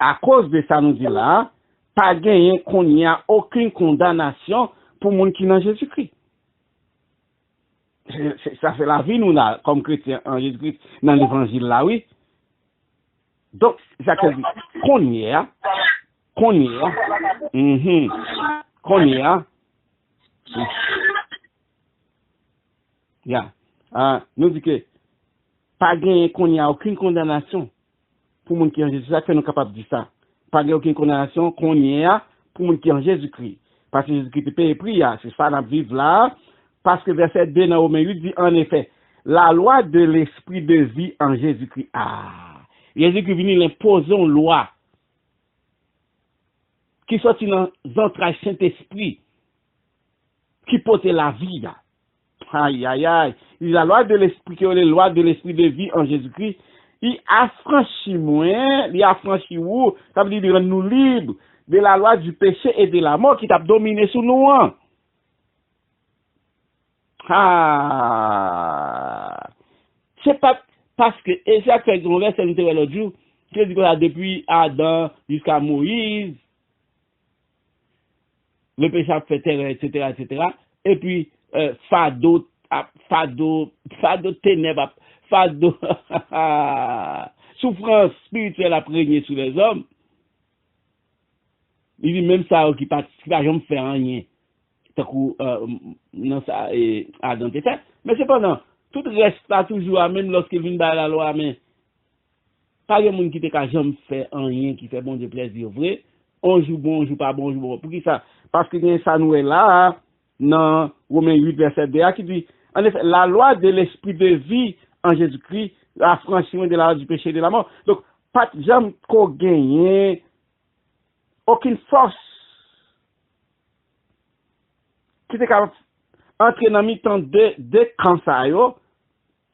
À cause de ça, nous dit là, pas gagné qu'on n'y a aucune condamnation pour monde qui n'a Jésus-Christ. Ça fait la vie, nous, là, comme chrétiens en Jésus-Christ, dans l'évangile, là, oui. Donc, ça veut dire qu'on y a, nous dit que, pas gagné qu'on n'y a aucune condamnation pour monde qui en Jésus-Christ. Ça fait nous capables de dire ça. Pas gagné aucune condamnation qu'on y a pour monde qui en Jésus-Christ. Parce que Jésus-Christ paye prix, c'est ça, nous vivons là. Parce que verset 2 dans Romains 8 dit en effet, la loi de l'esprit de vie en Jésus-Christ. Jésus-Christ vient l'imposer une loi qui sortit dans l'entrailles Saint-Esprit, qui porte la vie. Aïe. La loi de l'esprit, qui est la loi de l'esprit de vie en Jésus-Christ, il affranchit moi, il affranchit vous, ça veut dire qu'il rend nous libres de la loi du péché et de la mort qui t'a dominé sur nous. C'est pas parce que, et c'est ça que fait qu'on verset l'autre jour, qui dit que depuis Adam jusqu'à Moïse, le péché a fait terre, etc., etc. Et puis, fardeau ténèbres, fardeau, souffrance spirituelle a prégné sur les hommes. Il dit même ça qui participe à jamais faire rien. Tant non ça et Adam était fait. Mais cependant, tout reste là toujours, même lorsqu'il vient dans la loi, mais pas de monde qui te ka jamais fait rien qui fait bon de plaisir vrai. On joue bon, on joue pas bon, on joue bon. Pour qui ça? Parce que ça nous est là, dans Romains 8, verset 2, qui dit, en effet, la loi de l'esprit de vie en Jésus-Christ, l'affranchissement de la loi du péché et de la mort. Donc, pas de jamais qu'on gagne, aucune force qui te capable entrer dans mi-temps de cancer,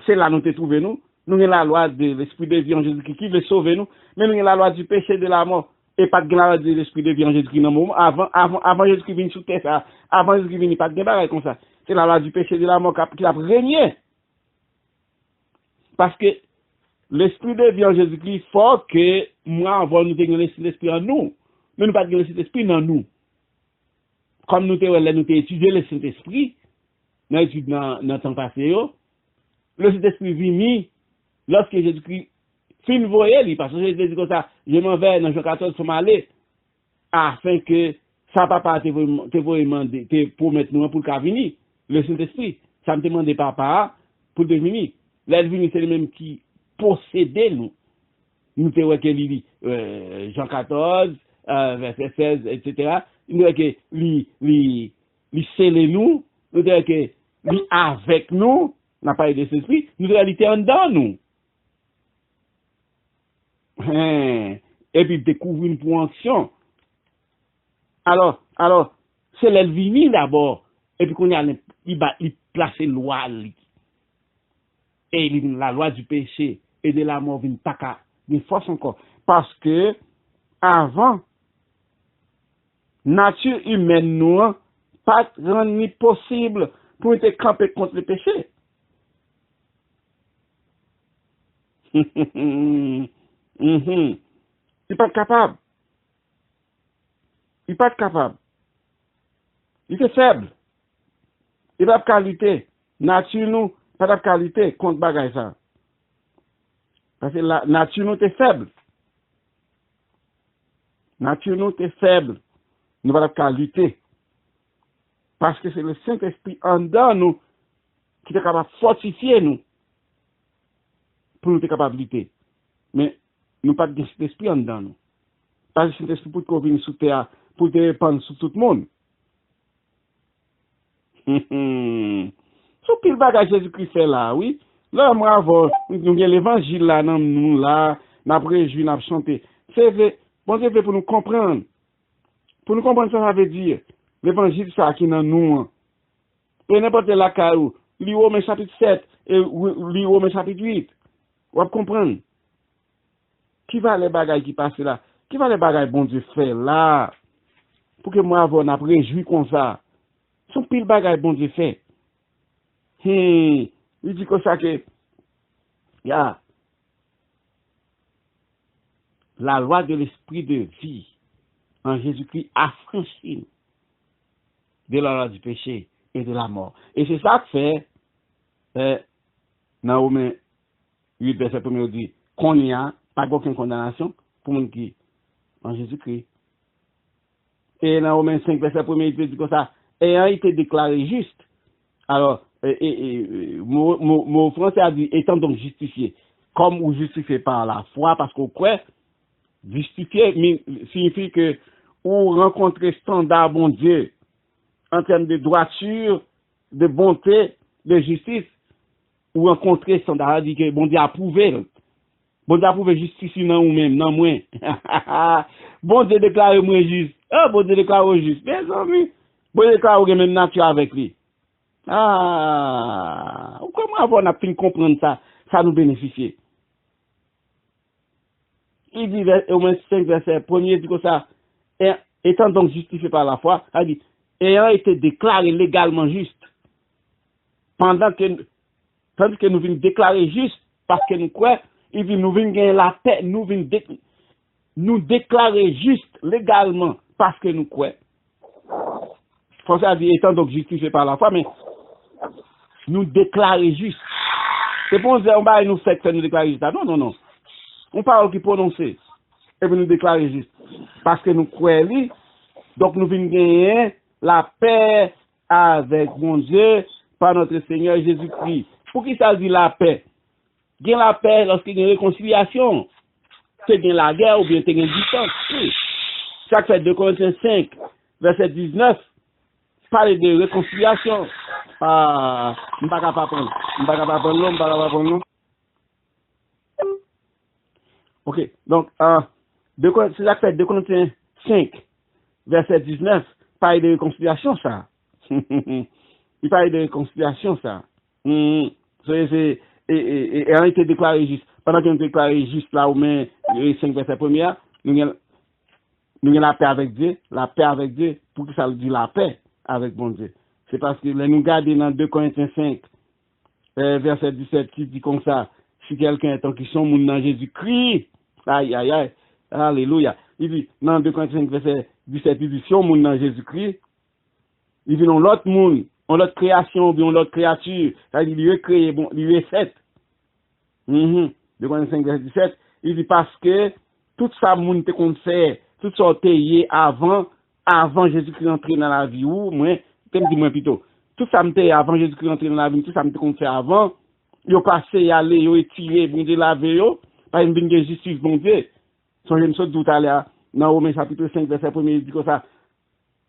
c'est là nous te trouvé nous. Nous avons la loi de l'esprit de vie en Jésus-Christ qui veut sauver nous, mais nous avons la loi du péché et de la mort. Et pas de la loi de l'esprit de vie en Jésus-Christ dans le moment. Avant Jésus-Christ vient sur terre, ça. Avant Jésus-Christ vient, pas de débat comme ça. C'est la loi du péché et de la mort qui a régné. Parce que l'esprit de vie en Jésus-Christ, il faut que moi, avant nous ayons l'esprit en nous. Mais nous pas de l'esprit dans nous. Comme nous avons étudié le Saint-Esprit, nous avons étudié dans le temps passé, le Saint-Esprit vient lorsque Jésus-Christ fin voyait, parce que Jésus dit comme ça, je m'en vais dans Jean 14 pour m'aller, afin que ça papa te demander, te promettre nous pour le venir, le Saint-Esprit. Ça me demande papa pour devenir. Là, c'est le même qui possédait nous. Nous te voyons que Jean 14, verset 16, etc. Nous voyons que lui scellé nous, nous voyons que lui avec nous, n'a pas eu de cet esprit, nous réalité en dedans nous. Et puis découvrir une ponction. Alors, c'est l'elvini d'abord. Et puis qu'on il place loi. Et la loi du péché et de la mort vient pas une force encore. Parce que, avant, nature humaine nous, pas rendre possible pour être campé contre le péché. Il n'est pas capable. Il n'est pas capable. Il est faible. Il n'a pas de qualité. Nature nous, pas de qualité contre bagay ça. Parce que la nature nous est faible. Nature nous est faible. Nous pas de qualité. Parce que c'est le Saint-Esprit en dedans nous qui est capable de fortifier nous pour nous être capable de lutter. Mais nous pas de l'esprit en dedans nous. Parce que c'est l'esprit pour qu'on vienne sous terre, pour te répandre sur tout le monde. Sous pile bagage Jésus-Christ fait là, oui. Là, moi, avant, nous avons l'évangile là, nous là, nous avons réjoui, nous avons chanté. C'est vrai, bon Dieu fait pour nous comprendre. Pour nous comprendre ça veut dire. L'évangile, ça qui est dans nous. Et n'importe la caillou, li Romains chapitre 7 et li Romains chapitre 8. Vous allez comprendre. Qui va les bagages qui passent là? Qui va les bagages bon Dieu fait là? Pour que moi, avant, n'a réjoui comme ça. Son pile bagages bon Dieu fait. Il dit comme ça que, la loi de l'esprit de vie en Jésus-Christ affranchit de la loi du péché et de la mort. Et c'est ça que fait, dans Romains 8, verset 1, il dit, qu'on n'y a pas aucune condamnation pour monde qui en Jésus-Christ. Et dans Romains 5, verset 1, il dit comme ça, ayant été déclaré juste. Alors, mon français a dit, étant donc justifié, comme ou justifié par la foi, parce qu'on croit, justifié signifie que ou rencontrer standard bon Dieu en termes de droiture, de bonté, de justice, ou rencontrer standard, dit que bon Dieu a approuvé. Bon Dieu a approuvé justice non ou même, non moins. Bon Dieu déclare moi juste. Ah, bon Dieu déclare juste. Mes amis, bon Dieu déclare même nature avec lui. Comment avoir n'a pu comprendre ça, ça nous bénéficie. Il dit au moins 5 versets, premier dit comme ça, étant donc justifié par la foi, il dit, ayant été déclaré légalement juste, pendant que Tandis que nous venons déclarer juste parce que nous croyons, il dit nous venons gagner la paix, nous déclarer juste légalement parce que nous croyons. Français a dit étant donc justifié par la foi, mais nous déclarer juste. C'est pour dire on va nous faire nous déclarer juste. Non, non, non. On parle qui prononcer. Et puis nous déclarer juste. Parce que nous croyons, donc nous venons gagner la paix avec mon Dieu par notre Seigneur Jésus-Christ. Pour qui ça dit la paix? Gain la paix lorsqu'il y a une réconciliation. C'est gain la guerre ou bien c'est gain distance. Oui. Chaque fait 2 Corinthiens 5, verset 19, parle de réconciliation. Ah, je ne vais pas prendre. Ok, donc, c'est Jacques fait 2 Corinthiens 5, verset 19, parle de réconciliation, ça. Il parle de réconciliation, ça. Et a été déclaré juste. Pendant qu'on déclaré juste là, où met les 5 versets premiers, nous avons la paix avec Dieu. La paix avec Dieu, pour que ça dit la paix avec bon Dieu. C'est parce que nous regardons dans 2 Corinthiens 5, verset 17, qui dit comme ça, si quelqu'un est en question, moun dans Jésus-Christ, aïe, aïe, aïe, alléluia. Il dit, dans 2 Corinthiens 5, verset 17, il dit, si on moun dans Jésus-Christ, il dit, non, l'autre monde, on l'autre création, bien l'autre créature, il est créé, bon, il est fait. 2 Corinthiens 5, verset 17, il dit, parce que tout ça, moun te compte faire, tout ça, t'es avant Jésus-Christ entrer dans la vie, ou, moi, dis-moi plutôt, tout ça m'était avant Jésus-Christ entrer dans la vie, tout ça m'était compte faire avant, yo passé, y aller, yo étiré, bon Dieu, laver, yo, par une bonne justice, bon Dieu. Son je me suis tout à l'heure, dans Romains chapitre 5, verset 1er, il dit comme ça,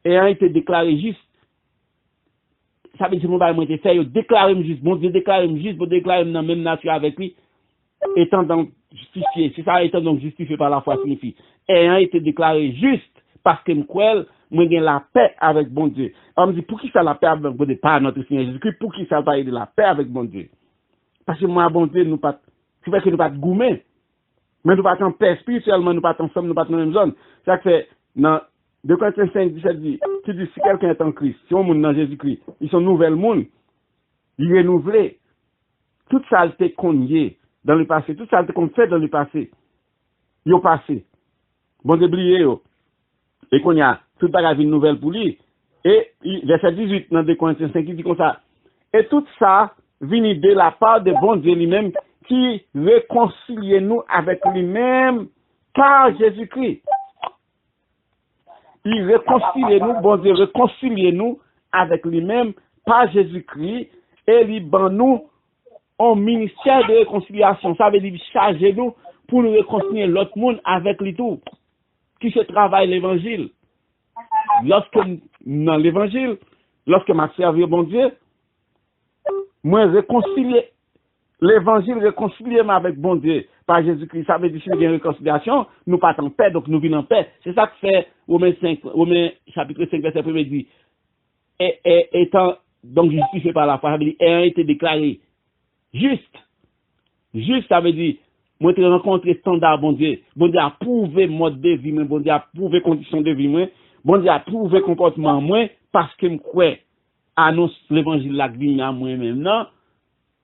ayant été déclaré juste, ça veut dire, mon bail, moi, été fait, yo déclaré juste, bon Dieu, déclaré juste, pour déclarer dans la même nature avec lui, étant donc justifié, c'est ça, étant donc justifié par la foi signifie, ayant été déclaré juste, parce que moi j'ai la paix avec bon Dieu. On me dit, pour qui ça la paix avec bon Dieu? Pas notre Seigneur Jésus-Christ, pour qui ça parle de la paix avec bon Dieu? Parce que moi, bon Dieu, nous pas, c'est vrai que nous pas de gourmet, mais nous pas en paix spirituellement, nous pas ensemble, nous pas dans la même zone. Ça fait, dans 2 Corinthiens 5, 17 dit, qui dit, si quelqu'un est en Christ, si on monde dans Jésus-Christ, ils sont nouvel monde, ils renouvelés. Toute saleté qu'on y est dans le passé, toute saleté qu'on fait dans le passé, ils ont passé. Bon Dieu, oubliez, et qu'on y a toute bagage une nouvelle pour lui. Et verset 18 dans 2 Corinthiens 5, il dit comme ça. Et tout ça vient de la part de bon Dieu lui-même qui réconcilie nous avec lui-même par Jésus-Christ. Il réconcilie nous, bon Dieu réconcilie nous avec lui-même par Jésus-Christ et il ban nous en ministère de réconciliation. Ça veut dire charger nous pour nous réconcilier l'autre monde avec lui tout. Qui se travaille l'évangile. Lorsque, dans l'évangile, lorsque m'a servi au bon Dieu, moi réconcilier, l'évangile réconcilier avec bon Dieu par Jésus-Christ. Ça veut dire que si nous avons une réconciliation, nous partons en paix, donc nous vivons en paix. C'est ça que fait Romains chapitre 5, verset 1 dit, étant donc justifié par la foi, ça veut dire ayant été déclaré juste. Juste, ça veut dire moi, j'ai rencontré standard, bon Dieu. Bon Dieu a prouvé mode de vie, bon Dieu a prouvé condition de vie, bon Dieu a prouvé comportement, parce que je crois, annonce l'évangile la vie à moi-même, non?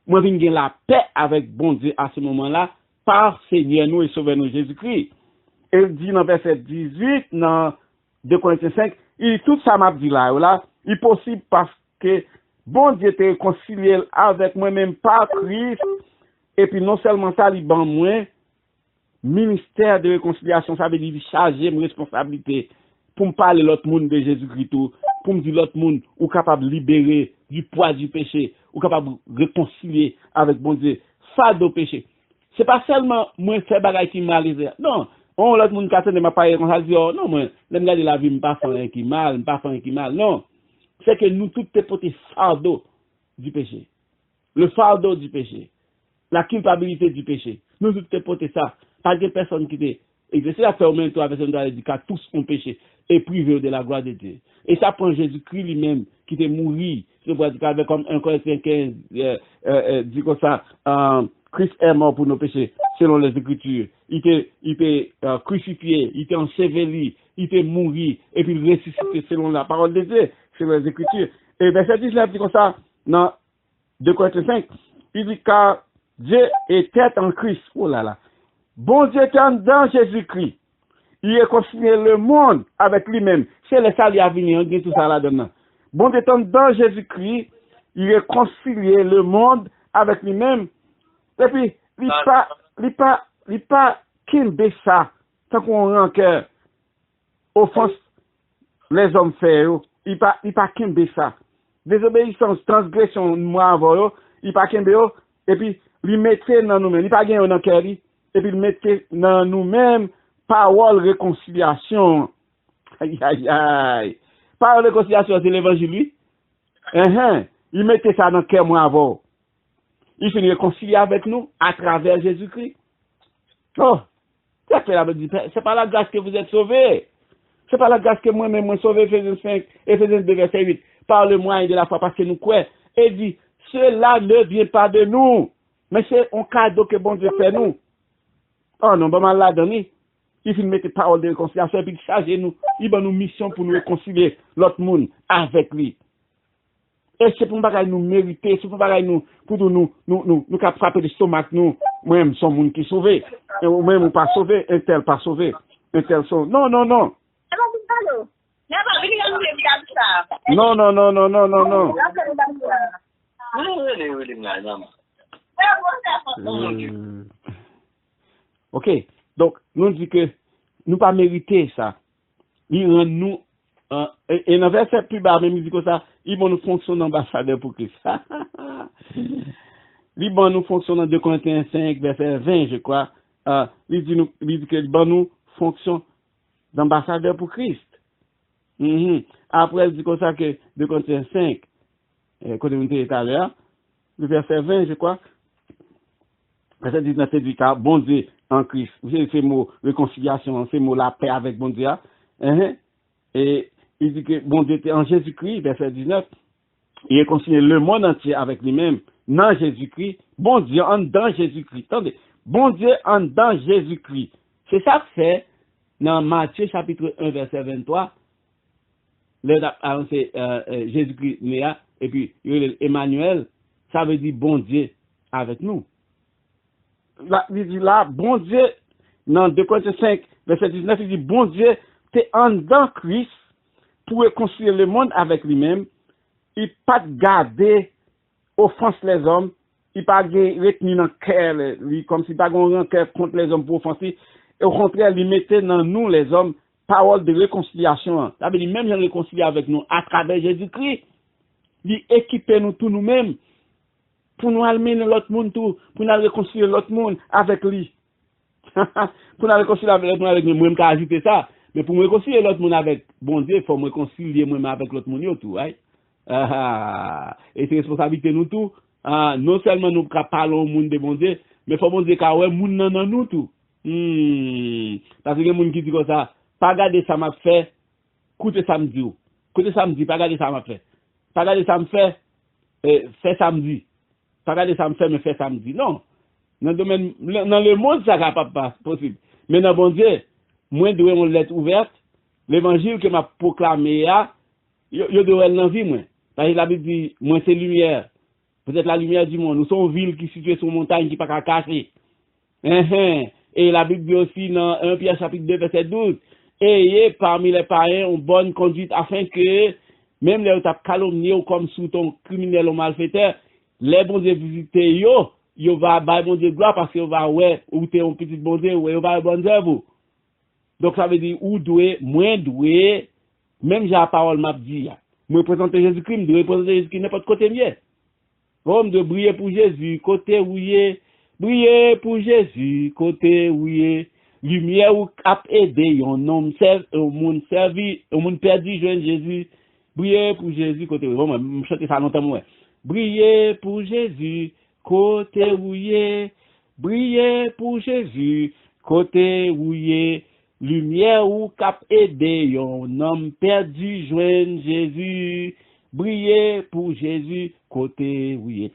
Moi, je viens la paix avec bon Dieu à ce moment-là, par Seigneur nous et Sauveur nous Jésus-Christ. Et il dit dans verset 18, dans 2 Corinthiens 5, il dit tout ça m'a dit là, il est possible parce que bon Dieu t'est réconcilié avec moi-même par Christ. Et puis non seulement ça, il ban moins, ministère de réconciliation, ça veut dire charger mes responsabilités pour me parler l'autre monde de Jésus-Christ, pour me dire l'autre monde ou capable de libérer du poids du péché, ou capable de réconcilier avec bon Dieu, face au péché. C'est pas seulement moi faire bagaille qui mal, non, on l'autre monde qui attend de m'a parler comme ça, dit oh non moi, l'aime garder la vie, me pas faire un qui mal, me pas faire un qui mal, non. C'est que nous tous porter fardeau du péché. Le fardeau du péché. La culpabilité du péché. Nous tous porter ça. Pas de personne qui t'est exercé la faire au même temps avec son droit de dire qu'à tous ont péché et privé de la gloire de Dieu. Et ça prend Jésus-Christ lui-même qui t'est mouru. Je vois dire comme 1 Corinthiens 15 dit comme ça, Christ est mort pour nos péchés selon les Écritures. Il était crucifié, il était enseveli, il était mouru et puis il ressuscité selon la parole de Dieu, selon les Écritures. Et verset 19 dit comme ça, dans 2 Corinthiens 5, Il dit car Dieu était en Christ. Oh là là. Bon Dieu était dans Jésus-Christ. Il réconciliait le monde avec lui-même. C'est le salut à venir, on dit tout ça là-dedans. Bon Dieu étant dans Jésus-Christ, il réconciliait le monde avec lui-même. Et puis, il pas kimbe ça, tant qu'on rancœur, offense, les hommes font, il pas kimbe ça. Désobéissance, transgression, moi avant, il pas kimbe, et puis, il mettait dans nous-mêmes, il pas gagné dans cœur, et puis il mettait dans nous-mêmes, parole réconciliation. Aïe, aïe, aïe. Parole réconciliation, c'est l'évangile, lui. Il mettait ça dans le cœur, moi, avant. Il finit réconcilier avec nous à travers Jésus-Christ. Oh, c'est pas la grâce que vous êtes sauvés. C'est pas la grâce que moi-même, moi, sauvé, Ephésiens 5, Ephésiens 2, verset 8. Par le moyen de la foi, parce que nous croyons. Et dit, cela ne vient pas de nous, mais c'est un cadeau que bon Dieu fait nous. Oh non, bon, mal là, donné. Il finit mettre parole de réconciliation et puis charger nous. Il va nous mission pour nous réconcilier l'autre monde avec lui. Et c'est pour nous mériter, c'est pour nous frapper le stomac, nous, même, son monde qui est sauvé. Et même, ou pas sauvé, un tel pas sauvé, un tel sauvé. Non, non, non. Non, non, non, non, non, non, non. Ok, donc, nous dit que nous pas mériter ça. Il rend nous, et dans le verset plus bas, même il dit que ça, ils vont nous fonctionner ambassadeur pour Christ. Ils vont nous fonctionner en 2 Corinthiens 5, verset 20, je crois. Il dit que nous fonction d'ambassadeur pour Christ. Après, il dit comme ça que 2 Corinthiens 5, quand on était tout à l'heure, le verset 20, je crois, verset 19, c'est dit car bon Dieu en Christ. Vous savez, ces mots réconciliation, ces mots la paix avec bon Dieu. Et il dit que bon Dieu était en Jésus-Christ, verset 19, il réconcilie le monde entier avec lui-même, dans Jésus-Christ. Bon Dieu en dans Jésus-Christ. Attendez, bon Dieu en dans Jésus-Christ. C'est ça que c'est dans Matthieu chapitre 1, verset 23. C'est Jésus-Christ, Néa, et puis Emmanuel, ça veut dire bon Dieu avec nous. Là, il dit là, bon Dieu, dans 2 Corinthiens 5, verset 19, il dit bon Dieu, t'es en dans Christ pour réconcilier le monde avec lui-même. Il pas garder offense les hommes, il pas retenir dans le cœur, comme si pas un cœur contre les hommes pour offenser. Et au contraire, il mettait dans nous les hommes parole de réconciliation. Ça veut dire même réconcilier avec nous à travers Jésus-Christ. Il équipe nous tous nous-mêmes pour nous amener l'autre monde tout, pour nous réconcilier l'autre monde avec lui. Pour nous réconcilier l'autre monde avec lui, moi-même qu'à ajouter ça. Mais pour me réconcilier l'autre monde avec bon Dieu, il faut me réconcilier moi-même avec l'autre monde tout, right? Et c'est responsabilité nous tout. Non seulement nous parlons au monde de bon Dieu, mais il faut bon Dieu qu'à ouais monde dans nous tout. Parce que les gens qui disent comme ça, pas garder ça m'a fait, écoutez samedi. Écoutez samedi, pas garder ça m'a fait. Pas garder ça me fait, fait samedi. Pas garder ça me fait, mais fait samedi. Non. Dans le monde, ça n'est pas possible. Mais dans bon Dieu, moi, je dois une lettre ouverte. L'évangile que m'a proclamé, je dois l'envie, moi. Parce que la Bible dit, moi, c'est lumière. Vous êtes la lumière du monde. Nous sommes une ville qui est située sur une montagne qui n'est pas cachée. Et la Bible dit aussi dans 1 Pierre chapitre 2, verset 12, ayez parmi les païens une bonne conduite afin que, même les autres calomniés ou comme sous ton criminel ou malfaiteur, les bons Dieu visiter yo va bailler bon Dieu gloire parce que va ouais, ou t'es un petit bon Dieu, ou va bon Dieu vous. Donc ça veut dire, ou doué, moins doué, même j'ai la parole m'a dit, moi présenter Jésus-Christ, je représenter Jésus-Christ n'importe côté mieux. Homme de briller pour Jésus, côté où il est. Briller pour Jésus, côté où il est. Lumière ou cap aider, un homme au monde servi, au monde perdu, joindre Jésus. Briller pour Jésus, côté où il est. Bon, je chante ça longtemps, moi. Briller pour Jésus, côté où il est. Briller pour Jésus, côté où il est. Lumière ou cap aider, un homme perdu, joindre Jésus. Briller pour Jésus, côté où il est.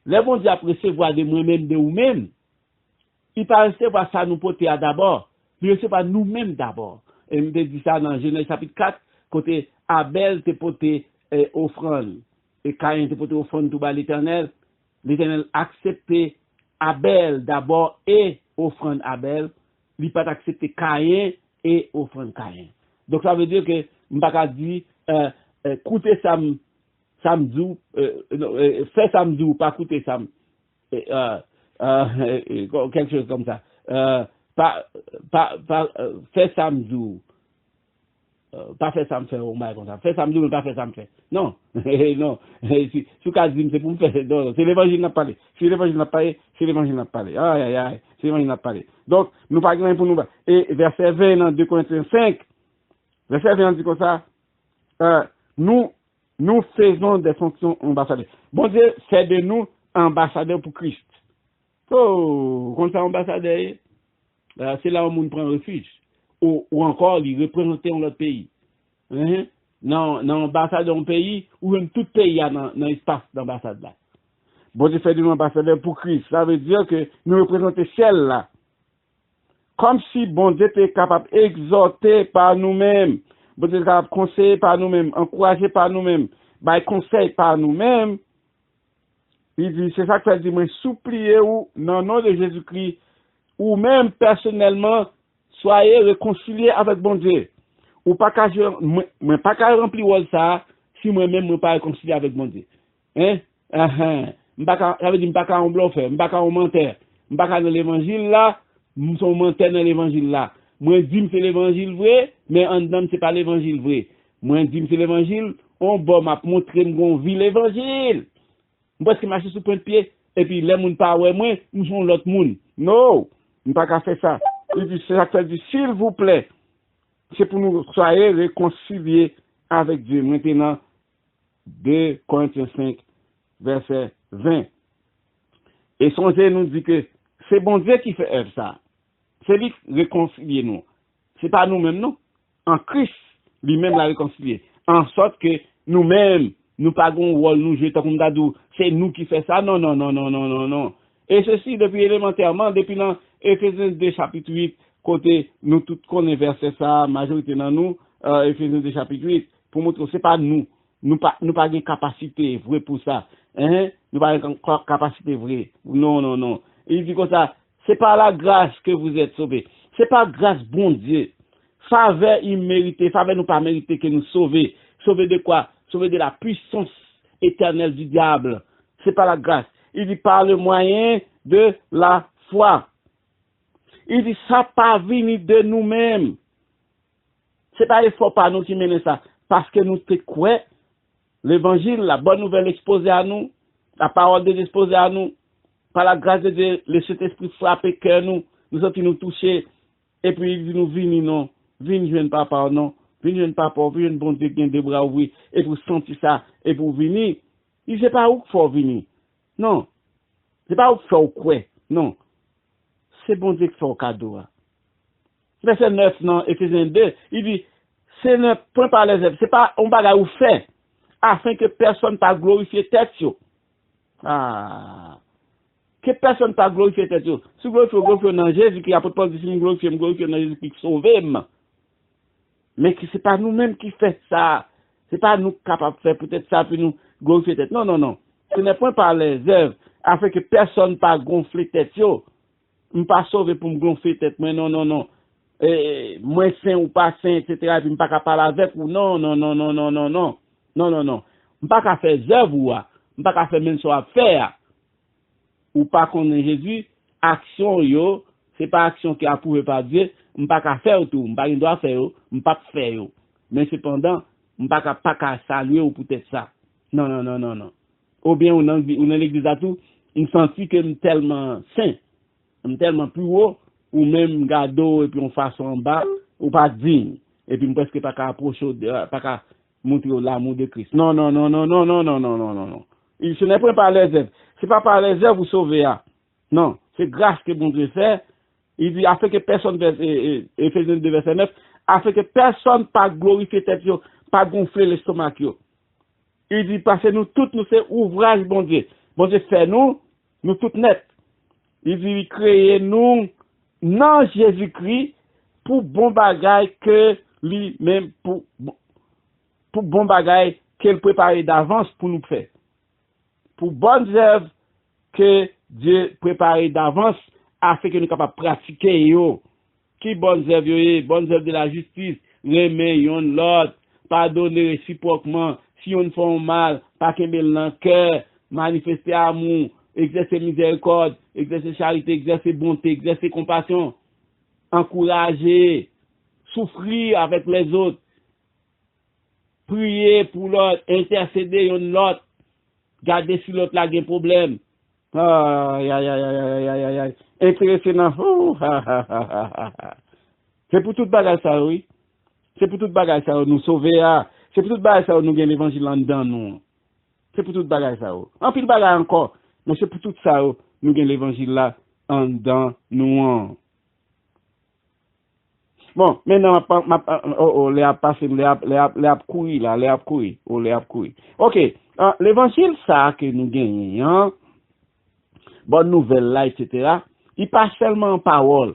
Les bons Dieu apprécient voir de moi-même, de vous-même. Il pas recevoir ça nous porter à d'abord. Il recevoir nous-mêmes d'abord. Et je dit ça dans Genèse chapitre 4, côté Abel te porté offrande. Et Caïn te porté offrande tout bas l'Éternel. l'Éternel acceptait Abel d'abord et offrande Abel, il n'a pas accepté Caïn et offrande Caïn. Donc ça veut dire que m'pas dit coûter samedi fait samedi ou pas coûter sam quelque chose comme ça. Pas fait samedi pas faire ça me faire au mal comme ça. Faire ça me dire pas faire ça me faire. Non. Non. Si c'est pour me faire non, c'est l'évangile n'a parlé. C'est l'évangile n'a parlé, c'est l'évangile n'a parlé. Aïe aïe aïe, c'est l'évangile n'a parlé. Donc nous pas pour nous et verset 20 dans 2 Corinthiens 5 verset 20 dit comme ça nous faisons des fonctions ambassadeurs. Bon Dieu fait de nous ambassadeurs pour Christ. Oh, comme ça ambassadeur c'est là où on prend refuge. Ou encore, il représenter un autre pays. Non, l'ambassade d'un pays, ou même tout pays a dans l'espace d'ambassade là. Bon Dieu fait de nous ambassadeurs pour Christ. Ça veut dire que nous représentons ciel là. Comme si bon Dieu était capable d'exhorter par nous-mêmes. Bon Dieu est capable de conseiller par nous-mêmes, encourager par nous-mêmes, conseil par nous-mêmes. Il dit, c'est ça que ça dit, moi, suppliez ou dans le nom de Jésus-Christ, ou même personnellement, soyez réconciliés avec bon Dieu. Ou pas qu'à remplir ça si moi-même je ne pas réconcilié avec bon Dieu. Ça veut dire pas qu'à bluffer, pas qu'à mentir. Pas qu'à dans l'évangile là, nous sommes mentir dans l'évangile là. Moi dis c'est l'évangile vrai, mais en dedans c'est pas l'évangile vrai. Moi dis c'est l'évangile, on va m'a montrer mon vie l'évangile. Parce que marcher sous point de pied et puis les moun pas ouais moi, nous sommes l'autre monde. Non, on pas qu'à faire ça. Il dit, c'est ça qu'il dit, s'il vous plaît, c'est pour nous soyez réconciliés avec Dieu. Maintenant, 2 Corinthiens 5, verset 20. Et songez nous dit que c'est bon Dieu qui fait œuvre ça. C'est lui qui réconcilie nous. C'est pas nous-mêmes, non. En Christ, lui-même l'a réconcilié. En sorte que nous-mêmes, nous pagons rôle, nous jetons comme dadou. C'est nous qui fait ça. Non, non, non, non, non, non, non. Et ceci depuis élémentairement, depuis dans Ephésiens 2 chapitre 8, côté nous tous connaissons verset ça, majorité dans nous, Ephésiens 2 chapitre 8, pour montrer que c'est pas nous pas de capacité vraie pour ça. Nous pas de capacité vraie. Non, non, non. Il dit comme ça, c'est pas la grâce que vous êtes sauvés. C'est pas grâce bon Dieu. Faveur imméritée, faveur nous pas mérité que nous sauver. Sauver de quoi? Sauver de la puissance éternelle du diable. C'est pas la grâce. Il dit par le moyen de la foi. Il dit ça pas venir de nous-mêmes. C'est pas l'effort par nous qui mène ça. Parce que nous te croyons l'évangile, la bonne nouvelle exposée à nous, la parole de Dieu exposée à nous, par la grâce de Dieu, le Saint-Esprit frapper cœur nous autres nous toucher, et puis il dit nous venir non, venir jeune papa non, venir jeune papa, venir bon Dieu qui a des bras ouverts, et pour sentir ça, et pour venir, il sait pas où faut venir. Non. C'est pas où faut quoi. Non. C'est bon Dieu qui fait au cadeau. Verset 9, non, Ephésiens 2, il dit, c'est ne point par les œuvres, c'est pas un bagage ou fait, afin que personne pas glorifier tête. Que personne pas glorifier tête. Si vous glorifiez dans Jésus, qui a pas de dire glorifier dans Jésus qui sauve. Mais que c'est pas nous-mêmes qui fait ça. C'est pas nous capables de faire peut-être ça, puis nous gonfler tête. Non, non, non. Ce n'est point par les œuvres, afin que personne pas gonfler tête. Je ne pas sauver pour me gonfler tête. Mais non, non, non. Moi saint ou pas saint, etc. Et puis je ne pas parler avec ou non, non, non, non, non, non, non. Non, non, non. Je ne pas faire œuvre ou je ne pas faire même soit faire. Ou pas qu'on est Jésus, action yo, c'est pas action qui est approuvée par Dieu, je ne pas faire tout, je ne dois faire, je ne pas faire. Mais cependant, je ne pas saluer ou peut-être ça. Non, non, non, non, non. Ou bien, on dans l'église à tout, on sentit que je suis tellement saint, je suis tellement plus haut, ou même gado, et puis on fasse en bas, ou pas digne, et puis presque pas qu'à approcher, pas qu'à montrer l'amour de Christ. Non, non, non, non, non, non, non, non, non, non, non. Ce n'est pas par les œuvres. C'est pas par les œuvres vous sauvez. Non, c'est grâce que bon Dieu fait. Il dit, afin que personne, Ephésiens 2, verset 9, afin que personne pas glorifier tête, pas gonfler l'estomac. Il dit, parce que nous tous, nous c'est ouvrage, bon Dieu. Bon Dieu fait nous tous net. Il dit, créer nous, dans Jésus-Christ, pour bon bagage que lui-même, pour bon bagage qu'elle prépare d'avance pour nous faire. Pour bonnes œuvres que Dieu prépare d'avance afin que nous capables de pratiquer yo. Qui bonnes œuvres, bonnes œuvres de la justice, remet yon l'autre, pardonner réciproquement, si on fait mal, pas qu'aimer dans le cœur, manifester amour, exercer miséricorde, exercer charité, exercer bonté, exercer compassion, encourager, souffrir avec les autres, prier pour l'autre, intercéder yon l'autre, garder si l'autre là a un problème. Aïe, aïe, aïe, aïe, aïe, aïe, aïe. Intéressé dans c'est pour toute bagage ça, oui. C'est pour toute bagage ça, nous sauver. C'est pour toute bagage ça, nous gagner l'évangile en dedans, nous. C'est pour toute bagage ça. En pile bagage encore. Mais c'est pour tout ça, nous gagner l'évangile là en dedans, nous. Bon, maintenant, les a passé, les a couru là, les a couru. Ok, l'évangile ça que nous gagnons, bonne nouvelle là, etc. Il passe seulement en parole.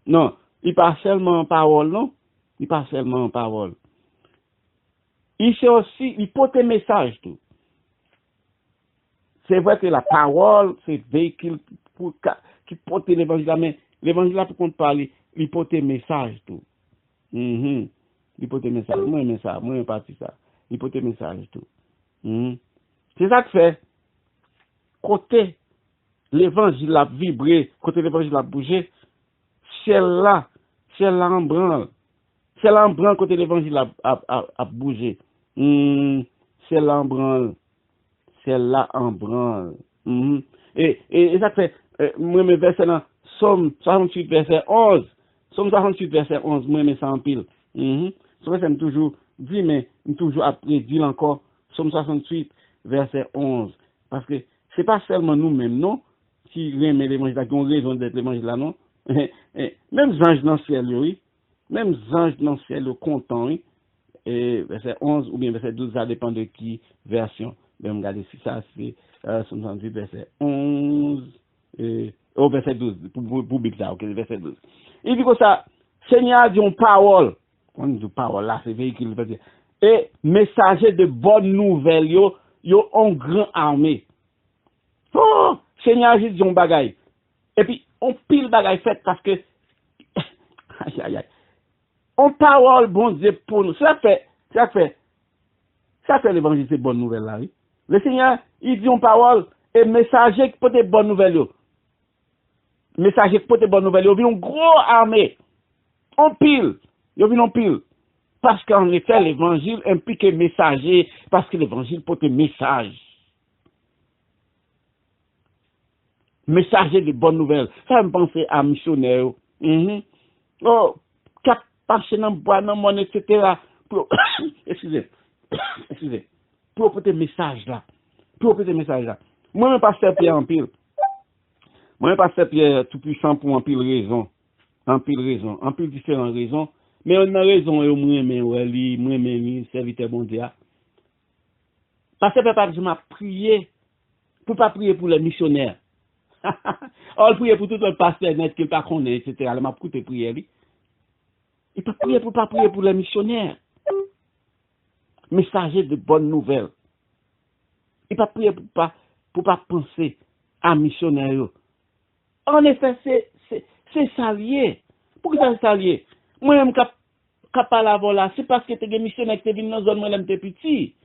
Non, il passe seulement en parole, non? Il passe seulement en parole. Il sait aussi, il porte un message tout. C'est vrai que la parole, c'est véhicule qui porte l'évangile, mais l'évangile là pour qu'on parle, il porte un message tout. Il porte un message. Moi, j'aime ça, moi, j'aime pas ça. Il porte un message tout. C'est ça que fait. Côté l'évangile a vibré, côté l'évangile a bougé, ciel là en branle. Ciel en branle côté l'évangile a bougé. Ciel en branle. Ciel là en branle. Et ça fait, moi mes versets là, Somme 68 verset 11. Somme 68 verset 11, moi mes ça en pile. Ça fait toujours dit, mais toujours après dire encore, Somme 68 verset 11. Parce que c'est pas seulement nous-mêmes, non, qui aiment l'évangile, qui ont raison d'être l'évangile là, non. Même les anges dans le ciel, oui. Même les anges dans le ciel, content, oui. Et verset 11 ou bien verset 12, ça dépend de qui version. Ben, regardez si ça, c'est 68, verset 11, verset 12, pour Bible, ok, verset 12. Il dit que ça, Seigneur a dit une parole, on dit parole là, c'est véhicule, et messager de bonnes nouvelles, yo en grand armée. Oh, Seigneur a dit une bagaille. Et puis, on pile bagaille fait parce que, aïe, aïe, aïe. On parole, bon Dieu, pour nous. Ça fait l'évangile, c'est bonne nouvelle là, oui. Le Seigneur, il dit une parole, et messager qui peut être bonne nouvelle, yo. Messager qui peut être bonne nouvelle, yo, vient une grosse armée. On pile. Yo vient en pile. Parce qu'en effet, l'évangile implique messager, parce que l'évangile peut être message. Messager de bonnes nouvelles. Ça me pense à missionnaire. Oh, cap passer dans bois, dans mon, etc. Pour, excusez. Pour porter message là. Moi, même pasteur Pierre en pile. Moi, même pasteur Pierre tout puissant pour en pile raison. En pile différentes raisons. Mais on a raison, et moi, serviteur bon Dieu. Pasteur Pierre, je m'a prié, pour pas prier pour les missionnaires. On prier pour tout le pasteur net qui pas connaît, etc. Il m'a écouté prier lui. Il peut prier pour pas prier pour les missionnaires. Messager de bonnes nouvelles. Il peut prier pour pas penser à missionnaire. En effet, c'est salier. Pourquoi c'est salier? Moi-même, quand parle là, c'est parce que tu es missionnaire qui venu dans la zone, moi, t'es petit.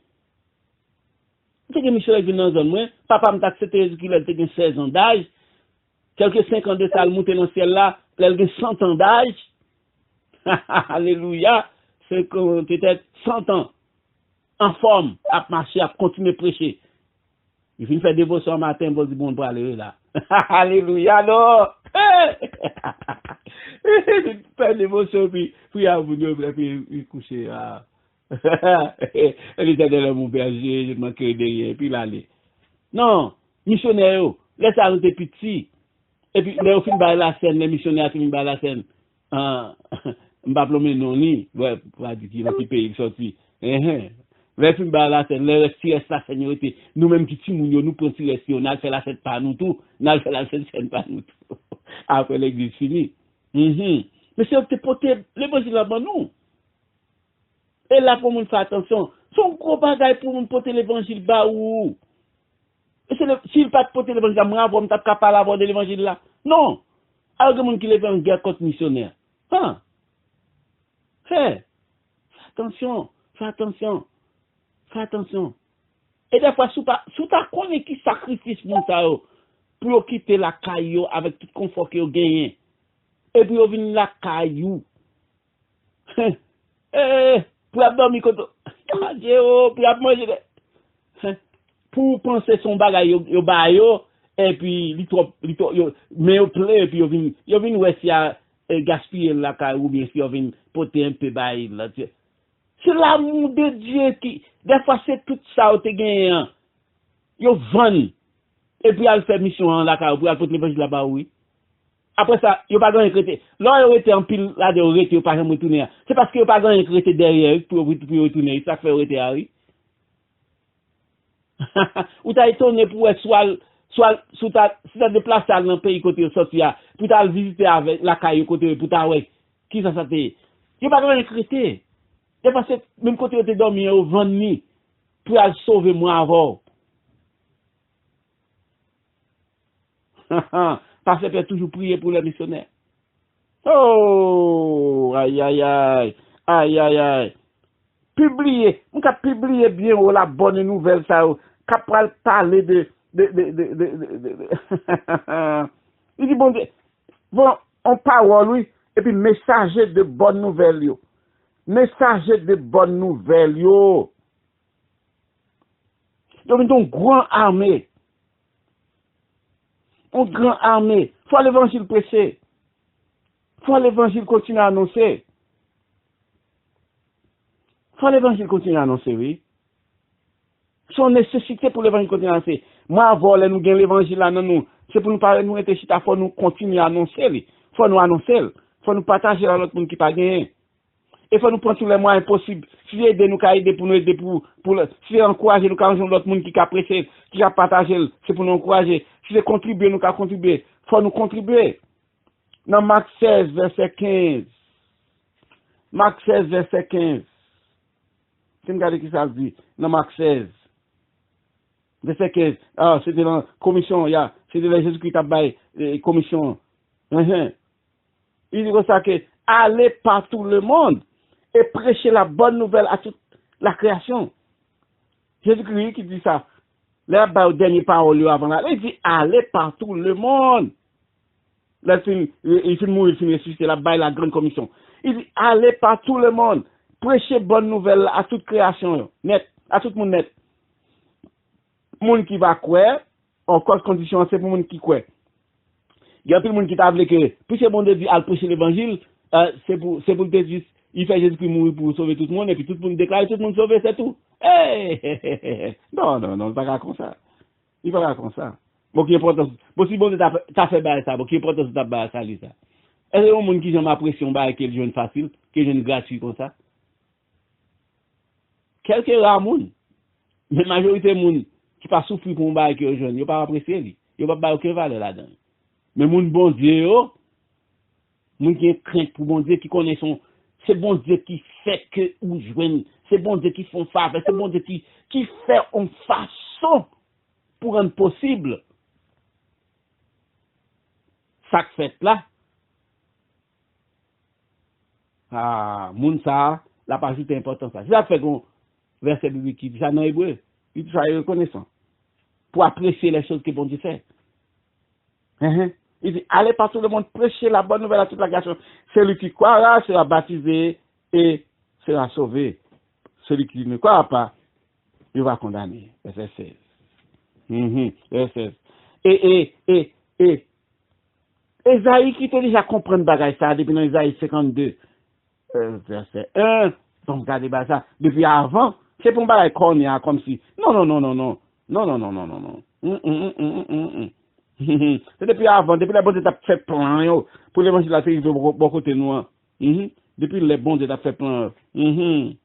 Tu es missionnaire qui venu dans la zone, moi, papa m'a accepté qu'il a 16 ans d'âge. Quelques 5 ans de ça, monter dans le ciel là, il a 100 ans d'âge. Alléluia. C'est comme peut-être 100 ans. En forme, à marcher, à continuer à prêcher. Il finit faire dévotion le matin, il dit bon pour aller là. Alléluia, non! Il fait dévotion, puis à vous deux, puis il coucher. Il était dans mon berger, je manquais derrière, puis il allait. Non, missionnaire, laisse arrêter petit. Et puis, les films par la scène, les missionnaires qui par la scène. M'pas plomé non ni, ouais, pour dire qu'il a qui pays sorti. Les films par la scène, les restes la seigneurie, nous-mêmes qui timounio, nous prenons restes, on a fait la scène par nous tout, on a fait la scène par nous tout. Après l'église finie. Mais c'est porter l'évangile là-bas, nous. Et là, pour nous faire attention, son gros bagage pour nous porter l'évangile bas où. Et c'est s'il pas porter l'évangile, moi, on t'a capable d'avoir de l'évangile là. Non. Alors que monde qui les fait une guerre contre missionnaire. Hein? Fais attention, fais attention, fais attention. Et des fois, sous ta connaît qui sacrifice mon ça pour quitter la caillou avec tout confort qu'il a gagné. Et puis, on vient la caillou. Pour dormir contre. Pour manger. Pour penser son bagage, yo ba yo, et puis, mais au play, et puis, yo vient ouais si a gaspiller la caillou, ou bien si yo vient porter un peu bail là. C'est l'amour de Dieu qui, des fois, c'est tout ça où tu gagnes. Yo vend. Et puis, elle fait mission en la caillou, pour elle porter l'évangile là-bas, oui. Après ça, il n'y a pas gagné crété. Là, il été en pile, là, de rete, il n'y a pas retourné. C'est parce qu'il n'y a pas gagné crété derrière pour retourner. Ça fait rete, oui. Ou t'as étonné pour être soit, si t'as déplacé dans le pays côté sorti, pour t'aller visiter avec la caille côté, pour t'aller, qui ça te. Il n'y a pas gagné crété. C'est parce que même côté où tu dormi, au vendu, pour aller sauver moi avant. Parce que tu toujours prier pour les missionnaires. Oh, aïe, aïe, aïe, aïe, aïe, aïe. Publier, on peut publier bien la bonne nouvelle, ça, capable parler de. Il dit, bon, on parle, lui, et puis messager de bonnes nouvelles, yo. Messager de bonnes nouvelles, yo. Donc, une grande armée. Une grande armée. Faut l'évangile prêcher. Faut l'évangile continuer à annoncer. Faut l'évangile continuer à annoncer, oui. Son nécessité pour l'évangile continuer à annoncer. Moi, avant, nous gagnons l'évangile là, non, c'est pour nous parler, nous être chita, faut nous continuer à annoncer, faut nous annoncer, faut nous partager à l'autre monde qui pas gagné. Et faut nous prendre tous les moyens possibles. Si aider nous, aider pour nous aider pour si encourager nous, quand l'autre monde qui a apprécié, qui a partagé, c'est pour nous encourager. Si c'est contribuer, nous, contribuer. Faut nous contribuer. Dans Marc 16, verset 15. Marc 16, verset 15. Si vous regardez qui ça dit, dans Marc 16. Verset 15. Ah, c'était dans la commission, c'était dans Jésus-Christ qui a baillé, commission. Il dit comme ça que, allez par tout le monde et prêcher la bonne nouvelle à toute la création. Jésus-Christ qui dit ça. Là, au dernier parole avant là, il dit, allez par tout le monde. Là, il finit mourir, il finit ressusciter, là, la grande commission. Il dit, allez par tout le monde, prêcher bonne nouvelle à toute création, net, à tout le monde net. Monde qui va croire, en cause condition, c'est pour monde qui croit. Il y a tout le monde qui t'a appelé que, puisque bon Dieu dit, à prêcher l'évangile, c'est pour te dire, il fait Jésus-Christ mourir pour sauver tout le monde, et puis tout le monde déclare, tout le monde sauvé, c'est tout. Non, pas comme ça. Il va pas comme ça. Bon, qui est important, bon, si bon Dieu t'a fait bailler ça, bon, qui est important, t'as bailler ça, lui, ça. Est-ce qu'il y a un monde qui j'aime apprécier, bailler, qui est jeune facile, qui est jeune gratuit comme ça? Quelques rares monde, mais la majorité des monde qui pas souffrir pour un bail qui est jeune, ils pas apprécier lui. Ils pas bailler aucune valeur là-dedans. Mais moun bon Dieu, moun qui est crainte pour bon Dieu, qui connaît son, c'est bon Dieu qui fait que ou joignent, c'est bon Dieu qui font faveur, c'est bon Dieu qui fait en façon pour rendre possible ça fait là. Ah, moun ça, la pas juste important ça. Ça fait qu'on verset biblique qui dit ça dans hébreu, il faut être reconnaissant pour apprécier les choses que bon Dieu fait. Il dit, allez par tout le monde prêcher la bonne nouvelle à toute la création. Celui qui croira sera baptisé et sera sauvé. Celui qui ne croira pas, il va condamner. Verset 16. Verset 16. Et Esaïe qui te déjà comprendre bagaille ça depuis dans Esaïe 52, verset 1. Donc regardez ça. Depuis avant, c'est pour bagaille qu'on y a comme si. Non. C'est depuis avant, depuis les bons étapes fait plan, pour l'évangile de la série de bon côté noir. Depuis les bons étapes fait plan. Depuis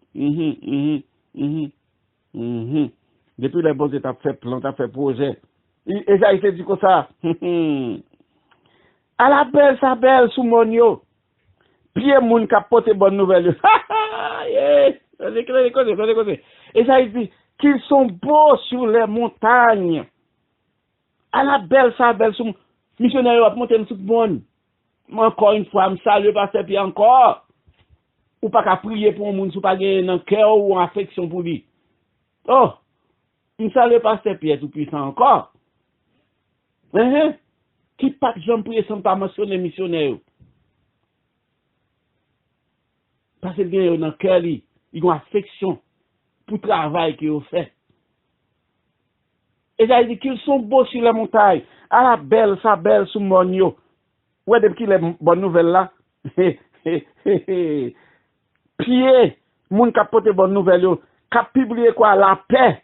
les bons étapes fait plan, t'as fait projet. Et ça, il s'est dit comme ça. À la belle, sa belle, sous mon yo. Pied moun capote bonne nouvelle. Et ça, il dit qu'ils sont beaux sur les montagnes. À la belle, ça, belle, sous missionnaire, va monter tout bon. Encore une fois, me salue pasteur Pierre encore. Ou pas qu'à prier pour un monde, ou pas gagner dans cœur ou en affection pour lui. Oh, me salue pasteur Pierre tout puissant encore. Qui pas que j'en prie sans pas mentionner missionnaire. Parce que gagne dans cœur lui, il a une affection pour le travail qu'il a fait. Et ça dit qu'ils sont beaux sur la montagne. À la belle, ça belle sous mon yo. Ouais, depuis les bonnes nouvelles là. Pied, moun qui a porté bonne nouvelle yo, qui a publié quoi? La paix.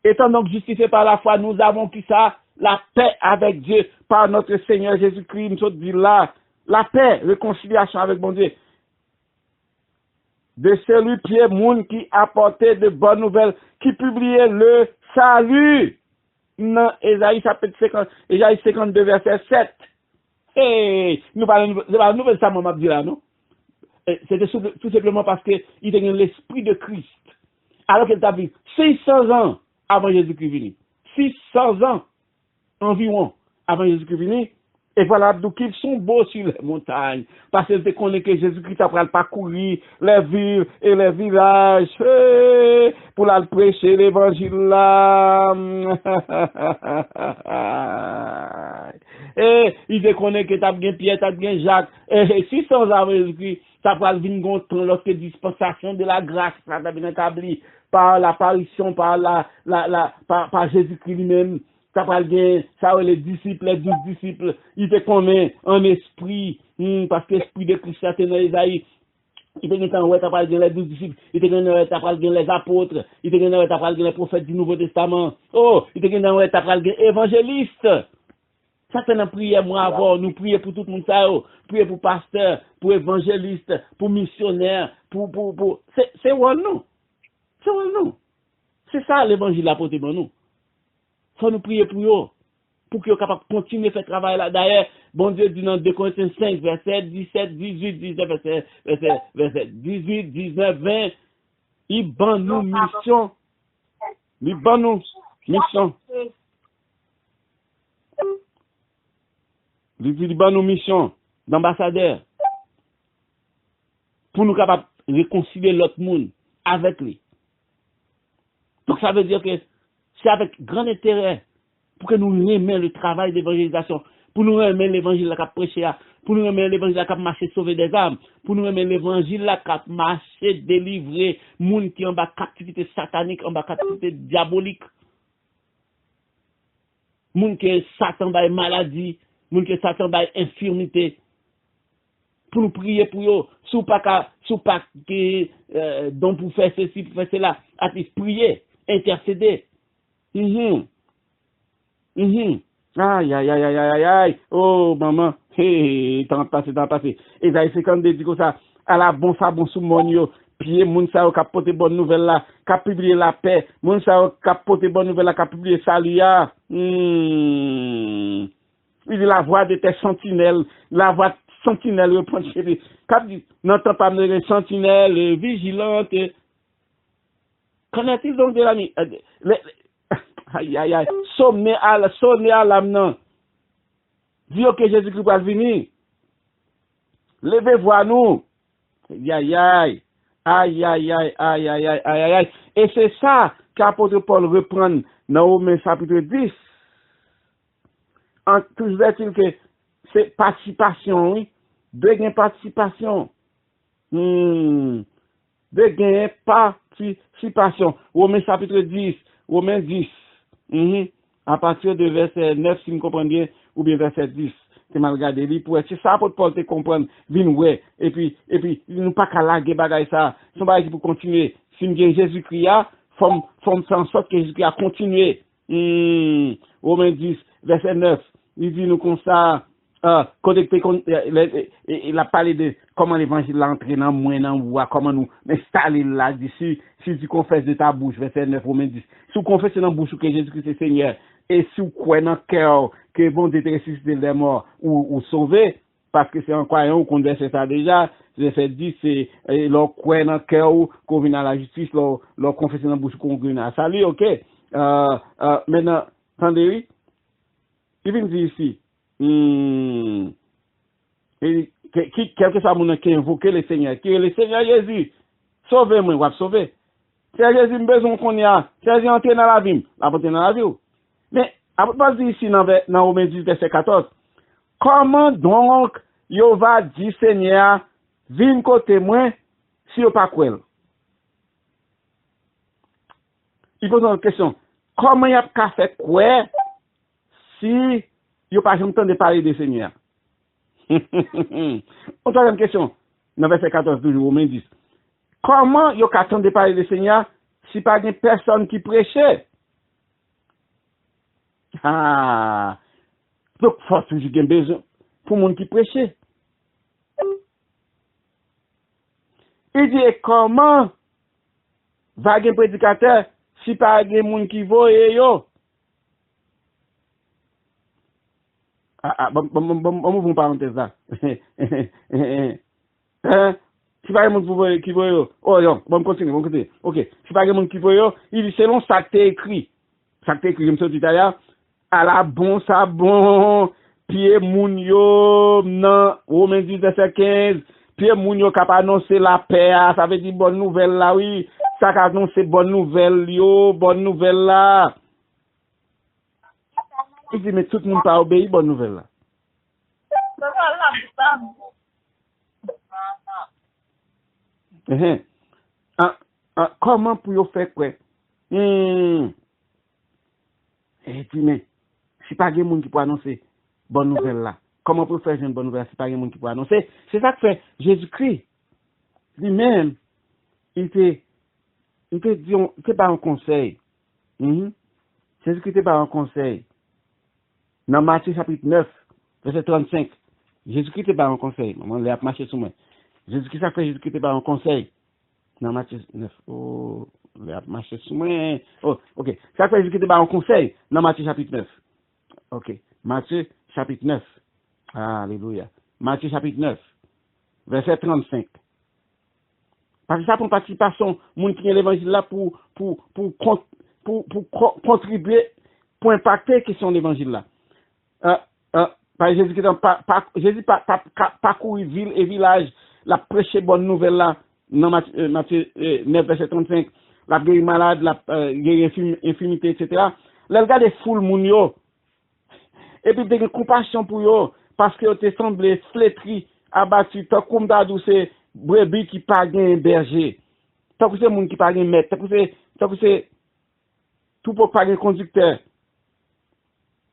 Étant donc justifié par la foi, nous avons qui ça? La paix avec Dieu, par notre Seigneur Jésus-Christ. Nous dit là, la paix, réconciliation avec bon Dieu. De celui pied moun qui a porté de bonnes nouvelles, qui publiait le salut. Non, Ésaïe chapitre 50, Ésaïe 52 verset 7. Hey, nous parlons de la nouvelle ça m'a dit là, non? C'était tout simplement parce qu'il était dans l'esprit de Christ. Alors qu'il a vu 600 ans avant Jésus-Christ venu. 600 ans environ avant Jésus-Christ venu. Et voilà, donc ils sont beaux sur les montagnes. Parce qu'ils connaissent que Jésus-Christ a parcouru les villes et les villages pour la prêcher l'évangile là. Et ils connaissent que tu as bien Pierre, tu as bien Jacques. Et 600 ans avant Jésus-Christ, ça va venir longtemps lorsque dispensation de la grâce ça a bien établi par l'apparition, par Jésus-Christ lui-même. Ça va bien, ça les disciples, les 12 disciples, ils te connaissent en esprit, parce que l'esprit de Christ est dans Isaïe. Il te connaît ouais, t'as parlé de les 12 disciples, il te connaît t'as parlé de les apôtres, il te connaît t'as parlé de les prophètes du Nouveau Testament. Oh, il te connaît t'as parlé de évangélistes. Ça c'est une prière moi avant, nous prions pour tout le monde ça, prier pour pasteur, pour évangéliste, pour missionnaire, pour c'est nous. C'est nous. C'est ça l'évangile apporté pour nous. Faut nous prier pour eux, pour qu'ils soient capables de continuer à faire travail là. D'ailleurs, bon Dieu dit dans 2 Corinthiens 5, verset 17, 18, 19, verset 18, 19, 20, il ban nous mission. Il ban nous mission. Il ban nous mission d'ambassadeur. Pour nous capables de réconcilier l'autre monde avec lui. Donc ça veut dire que c'est avec grand intérêt pour que nous aimions le travail d'évangélisation, pour nous aimer l'évangile qui a prêché, pour nous aimer l'évangile qui a marché sauver des âmes, pour nous aimer l'évangile qui a marché délivrer les gens qui ont en captivité satanique, en captivité diabolique, les gens qui Satan a maladie, les gens qui Satan a infirmité. Pour nous prier pour eux, sous pas que donc pour faire ceci, pour faire cela, à prier, intercéder. Aïe, aïe, aïe, aïe, aïe, aïe, oh, maman, hey, t'en passé. Et ça, c'est comme des dit comme ça, à la bon sous mon yo, pied, moun sa yo, qui a porté bonne nouvelle là, qui a publié la paix, moun sa yo, qui a porté bonne nouvelle là, qui a publié salut là. Il dit la voix de tes sentinelles, la voix sentinelle, reprend chérie. Quand dit, n'entend pas me sentinelle, vigilante. Qu'en est-il donc de l'ami? Aïe, aïe, aïe. Sommet à l'âme, non. Dis que Jésus-Christ va venir. Levez-vous à nous. Aïe, aïe, aïe. Aïe, aïe, aïe, aïe, aïe, aïe, aïe, aïe. Et c'est ça qu'apôtre Paul reprend dans Romains chapitre 10. En toujours est-il que c'est participation, oui. De gain participation. De gain participation. Romains chapitre 10. Romains 10. À partir de verset 9, si vous comprenez bien, ou bien verset 10. C'est mal regardé. C'est ça pour Paul te comprendre. Vin ouais. Et puis, nous pas qu'à laguer bagay ça. Son bagay pour continuer. Si nous avons Jésus-Christ, faut faire en sorte que Jésus-Christ a continué. Romains 10, verset 9. Il dit nous comme ça, connecter, il a parlé de comment l'évangile a entré dans moi, dans vous, comment nous installer là-dessus, si tu confesses de ta bouche, verset 9, Romains 10. Si tu confesses dans la bouche que Jésus-Christ est Seigneur, et si tu crois dans le cœur que bon Dieu te ressuscité des morts ou sauvé, parce que c'est en croyant qu'on verset ça déjà, verset 10, c'est leur croire dans le cœur qu'on vient à la justice, leur confesser dans la bouche qu'on vient à salut, ok? Maintenant, Attendez, oui. Il vient dire ici, quel que soit mon nom qui invoque le Seigneur, qui est le Seigneur Jésus, sauvez-moi, ou sauver. Seigneur Jésus, besoin qu'on y a, Seigneur Jésus, entrer dans la vie, la porter dans la vie. Mais, après, dire ici dans Romains 10, verset 14, comment donc, yo va dire Seigneur, viens côté moi, si yo pas quoi? Il pose une question, comment y a qu'à faire quoi, si yo pas jamais entendu parler de Seigneur? On troisième question, dans verset 14, toujours, Romains 10. Comment yo qu'à entendre parler de Seigneur, si pas une personne qui prêchait? Ah, donc, faut toujours gagner besoin pour monde qui prêchait. Il dit, comment va un prédicateur si pas un monde qui voit yo? Bon, une parenthèse là. Si pas un monde qui voit yo. Oh, non, bon, continue. Ok. Si pas un monde qui voit yo, il dit, selon ça que t'es écrit. Ça que t'es écrit, je me suis dit d'ailleurs, à la bon, ça bon, pied moun yo, nan, Romains 10, verset 15, pied moun yo kap annoncer la paix, ça veut dire bonne nouvelle là, oui. Ça kap annoncer bonne nouvelle yo, bonne nouvelle là. Il dit, mais tout le monde pas obéi, bonne nouvelle là. Comment pour yo faire quoi? Il dit, mais, si pas de monde qui peut annoncer bonne nouvelle là, comment pour faire une bonne nouvelle si pas de monde qui peut annoncer? C'est ça que fait Jésus-Christ. Lui-même, il te dit, il te pas un conseil. Jésus-Christ te pas un conseil. Dans Matthieu chapitre 9, verset 35, Jésus-Christ te pas un conseil. Maman, il a marché sur moi. Jésus-Christ a fait Jésus-Christ te pas un conseil. Dans Matthieu 9, oh, il a marché sur moi. Oh, ok. Ça fait Jésus-Christ te pas un conseil. Dans Matthieu chapitre 9. Ok. Matthieu chapitre 9. Alléluia. Matthieu chapitre 9, verset 35. Parce que ça pour participation, moun qui est l'évangile là pour contribuer, pour impacter la question de l'évangile là. Par Jésus qui Jésus parcouru ville et village, la prêcher bonne nouvelle là, dans Matthieu 9, verset 35, la guérir malade, la guérir infirmité, etc. Là, regarde les foules moun yo. Et puis, de compassion pour eux, parce que te semblé flétri, abattu, tant comme d'adou c'est brebis qui pas gain berger, tant que c'est monde qui pas gain maître, tant que c'est tout pour pas gain conducteur,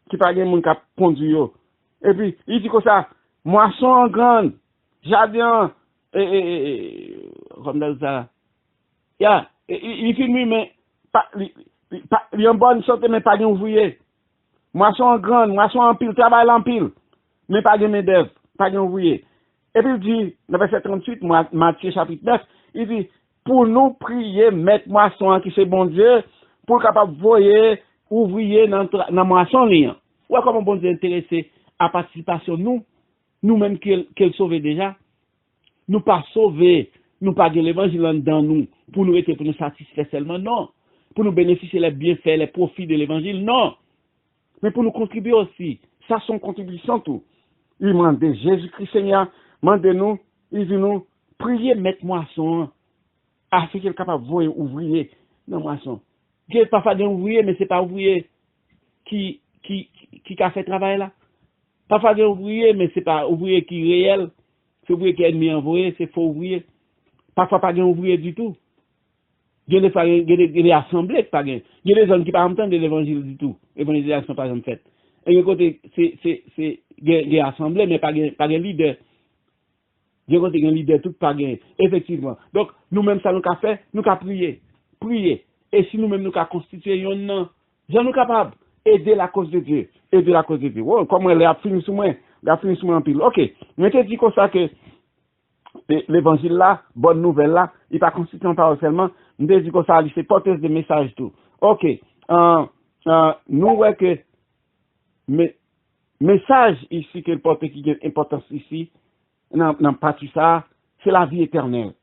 qui pas gain monde qui conduit yo. Et puis, il dit comme ça, moisson en grande, jardin, comme dans ça, il filme, mais il en bonne sorte, mais pas gain ouvrier. Moisson en grande, moisson en pile, travail en pile. Mais pas de main-d'œuvre, pas de ouvrier. Et puis il dit, dans verset 38, Matthieu chapitre 9, il dit, pour nous prier, mettre moisson qui c'est bon Dieu, pour capable voyer, ouvrier dans moisson liant. Ou comment bon Dieu intéressé à participation nous-mêmes qu'elle sauve déjà. Nous pas sauver, nous pas de l'évangile dans nous, pour nous être, pour nous satisfaire seulement, non. Pour nous bénéficier les bienfaits, les profits de l'évangile, non. Mais pour nous contribuer aussi, ça son contribution tout. Il demande Jésus-Christ Seigneur, demandez-nous, il dit nous, priez, mettre moisson, afin qu'il est capable de voir ouvrier dans moisson. Dieu n'est pas fait d'un ouvrier, mais c'est pas ouvrier qui a fait travail là. Pas fait d'un ouvrier, mais c'est pas ouvrier qui est réel, c'est ouvrier qui est ennemi envoyé, c'est faux ouvrier. Parfois pas d'un ouvrier du tout. Il y a des assemblées, pas gain. Il y a des hommes qui ne entendent de l'évangile du tout. L'évangélisation pas jamais faite. Et d'un côté, c'est des assemblées, mais pas de leader. D'un côté, il y a un leader tout pas gain. Effectivement. Donc, nous-mêmes, ça nous a fait, nous avons prié. Prier. Et si nous-mêmes, nous avons constitué un nom, nous sommes capables d'aider la cause de Dieu. Aider la cause de Dieu. Oh, comment elle a fini sur moi? Elle a fini sur moi en pile. Ok. Mais tu dis comme ça que l'évangile là, bonne nouvelle là, il pas constitué en parole seulement, nous dit que ça, c'est porteuse de message tout. Ok, nous voyons que message ici que le porte qui a importance ici, dans partie ça, c'est la vie éternelle.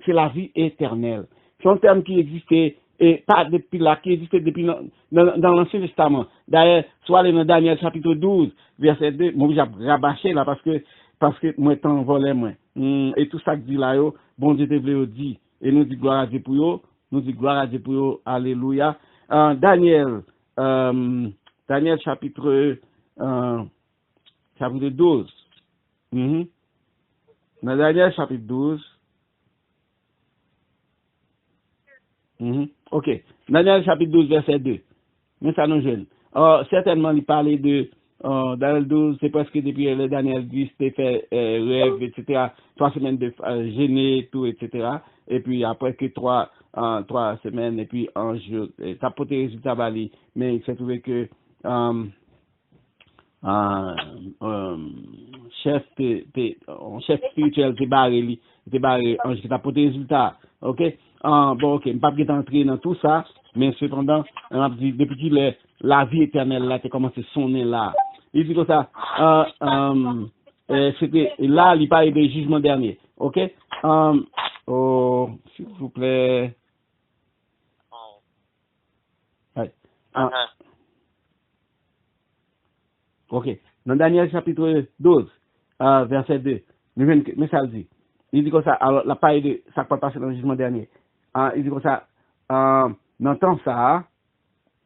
C'est la vie éternelle. C'est un terme qui existait et pas depuis là, qui existait depuis dans l'Ancien Testament. D'ailleurs, soit aller dans Daniel chapitre 12, verset 2, moi j'ai rabâché là parce que moi t'en volais moi. Et tout ça que dit là yo, bon Dieu te voulait dit et nous dit gloire à Dieu pour yo, nous dit gloire à Dieu pour yo, alléluia. Daniel chapitre 12. Dans Daniel chapitre 12. Ok. Daniel chapitre 12, verset 2. Mais ça nous gêne. Certainement, il parlait de Daniel 12, c'est presque depuis le Daniel 10, il fait rêve, etc. 3 semaines de gêner, tout, etc. Et puis après que 3 semaines, et puis un jour, ça peut être résultat bali, mais il s'est trouvé que chef spirituel t'es barré ange qui t'a porté résultat. OK, bon, OK, je pas entrer dans tout ça, mais cependant on a dit depuis qu'il la vie éternelle là t'es commencé à sonner là, il dit comme ça c'était là il parlait de jugement dernier. OK, s'il vous plaît. Ouais. OK. Dans Daniel chapitre 12, verset 2, mais ça dit. Il dit comme ça, alors la paille de ça peut passer dans le jugement dernier. Il dit comme ça, n'entend ça,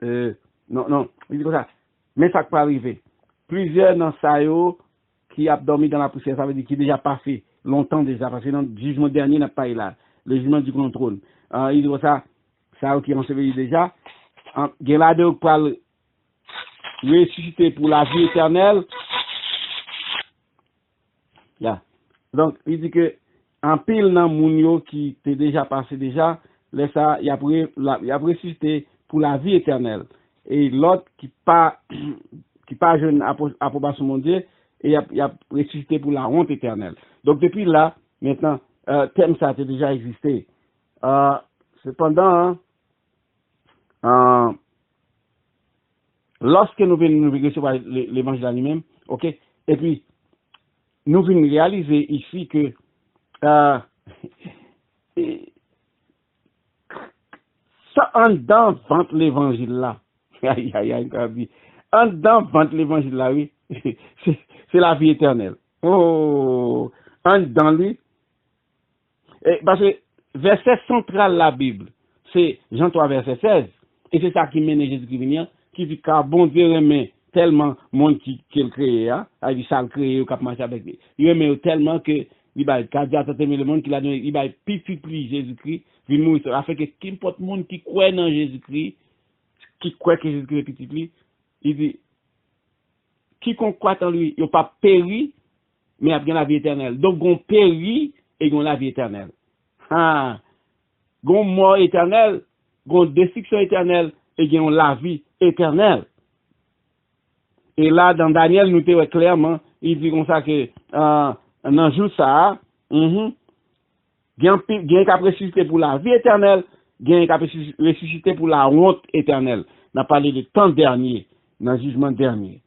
non, il dit comme ça, mais ça peut arriver. Plusieurs dans ça qui a dormi dans la poussière, ça veut dire qu'il est déjà passé, longtemps déjà, parce que dans le jugement dernier n'a pas eu là, le jugement du grand trône. Il dit comme ça qui est enseveli déjà. Il y a là deux parle ressuscité pour la vie éternelle. Yeah. Donc, il dit que en pile dans moun yo qui t'est déjà passé déjà, laisse ça, il a ressuscité pour la vie éternelle. Et l'autre qui pas jeune approbation mon Dieu, et il a ressuscité pour la honte éternelle. Donc depuis là, maintenant, thème ça a déjà existé. Cependant, lorsque nous venons recevoir l'évangile à lui-même, ok, et puis nous venons réaliser ici que ça en dedans vente l'évangile là, en dedans vente l'évangile là, oui, c'est la vie éternelle. Oh, en dedans lui, parce que verset central de la Bible, c'est Jean 3 verset 16, et c'est ça qui mène Jésus-Christ qui dit car bon Dieu aimait tellement monde qui le créé, hein, a dit ça le créé, qui a marché avec lui. Il aimait tellement que il va Dieu tant aimé le monde qu'il a donné, il va petit Jésus-Christ, il mourir ça fait que qu'importe monde qui croit dans Jésus-Christ, qui croit que Jésus-Christ est petit lui, il dit quiconque croit en lui, il pas péri mais a bien la vie éternelle. Donc on péri et on la vie éternelle. Gon mort éternelle, gon destruction éternelle et gon la vie éternelle. Et là dans Daniel nous te clairement, il dit comme ça que dans jour ça, gen qu'a ressuscité pour la vie éternelle, gen qu'a ressuscité pour la honte éternelle. On a parlé de temps dernier, dans le jugement dernier.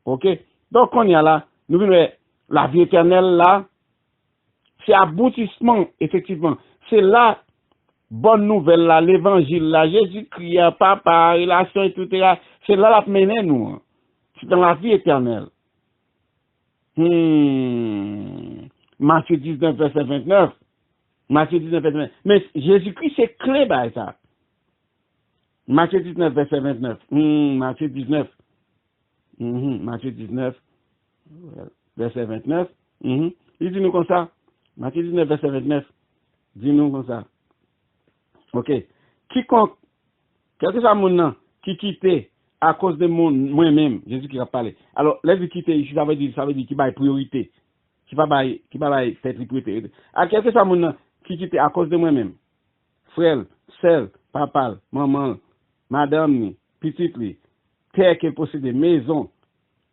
OK? Donc on y a là, nous venons la vie éternelle là, c'est aboutissement effectivement. C'est là bonne nouvelle là, l'évangile là, Jésus-Christ, papa, relation etc. C'est là la mener nous. C'est dans la vie éternelle. Matthieu 19 verset 29. Matthieu 19 verset 29. Mais Jésus-Christ c'est clé bah ça. Matthieu 19 verset 29. Matthieu 19. Matthieu 19 verset 29. Il dit nous comme ça. Matthieu 19 verset 29. Dis-nous comme ça. OK. Quiconque, quel que soit mon nom, qui quitte à cause de moi-même, Jésus qui a parlé. Alors, là, qui quitte ici, ça veut dire qu'il va priorité. Qui va faire priorité. À quel que soit mon nom, qui quitte à cause de moi-même. Frère, sœur, papa, maman, madame, petite, terre qu'elle possède, maison,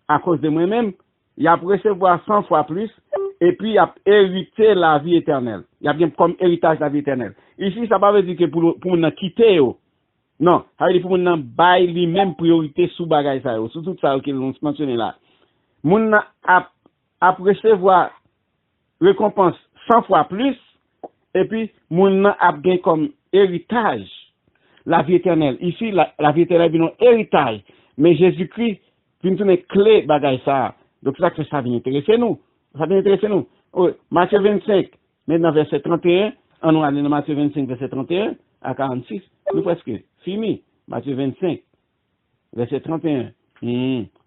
à cause de moi-même, il a recevoir 100 fois plus, et puis il a hérité la vie éternelle. Il a bien comme héritage la vie éternelle. Ici, ça ne veut pas dire que pour nous quitter, non, ça veut dire pour nous bailler les mêmes priorités sous bagage ça, sous tout ça que l'on mentionné là. Moun a recevoir récompense 100 fois plus, et puis moun a bien comme héritage la vie éternelle. Ici, la vie éternelle est un héritage. Mais Jésus-Christ vient donner clé bagay ça. Donc, ça que ça vient intéresser nous. Ça vient intéresser nous. Oh, Matthieu 25, maintenant verset 31, on va aller dans Matthieu 25, verset 31 à 46. Nous presque fini. Matthieu 25, verset 31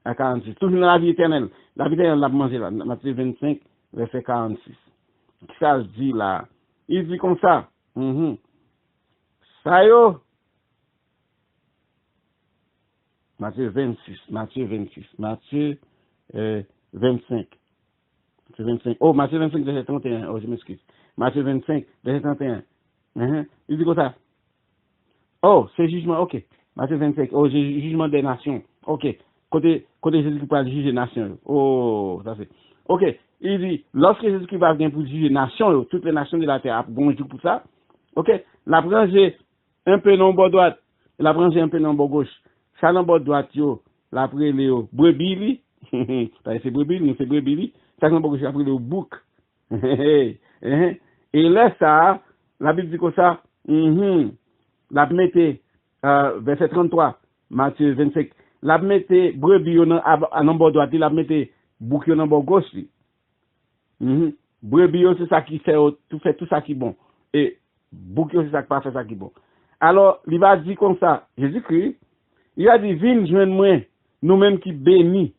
à 46. Toujours dans la vie éternelle. La vie éternelle, l'a mangé là. Matthieu 25, verset 46. Qu'est-ce que ça dit là? Il dit comme ça. Ça yo. Matthieu 26. Matthieu 25. Matthieu 25. Oh, Matthieu 25, verset 31. Oh, je m'excuse. Matthieu 25, verset 31. Il dit comme ça. Oh, c'est jugement, ok. Matthieu 25. Oh, jugement des nations. Ok. Côté Jésus qui parle de juger les nations. Oh, ça c'est. Ok. Il dit, lorsque Jésus-Christ va venir pour juger les nations, toutes les nations de la terre, bonjour pour ça. Ok. La branche un peu non bord droite, la branche un peu non bord gauche. Ça non bord droite, yo, la prélé yo, brebis, c'est brebis, nous c'est brebis, ça non bord gauche, la prélé yo, bouc. Et là, ça, la Bible dit comme ça, la mette, verset 33, Matthieu 25, la mette brebis yo non bord droite, la mette bouc yo non bord gauche. Brebis yo, c'est ça qui fait tout ça qui est bon. Et bouc yo, c'est ça qui pas fait ça qui est bon. Alors, il va dire comme ça, Jésus-Christ, il a dit, viens joindre moi, nous-mêmes qui bénis,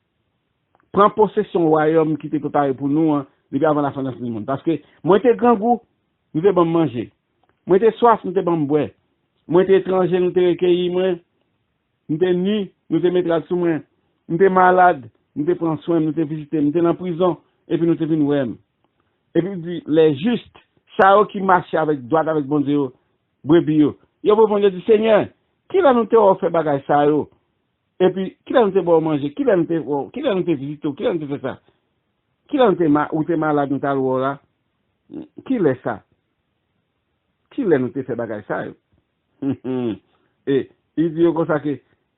prends possession du royaume qui était préparé pour nous, depuis avant la fondation du monde. Parce que, moi, j'étais grand goût, nous devons manger. Moi, j'étais soif, nous devons boire. Moi, j'étais étranger, nous devons recueillir, moi. Nous devons nu, nous devons mettre sous moi. Nous devons malade, nous devons prendre soin, nous devons visiter, nous devons en prison, et puis nous devons venir. Et puis, il dit, les justes, ça qui marche avec droit, avec bon Dieu, brebis, yo répondre du Seigneur, qui l'a nous te offert bagay ça yo? Et puis, qui l'a nous te bon manger? Qui l'a nous te visiter? Qui l'a nous te fait ça? Qui l'a nous te malade nous t'alou là? Qui l'est ça? Qui l'a nous te fait bagay ça yo? Et il dit comme ça que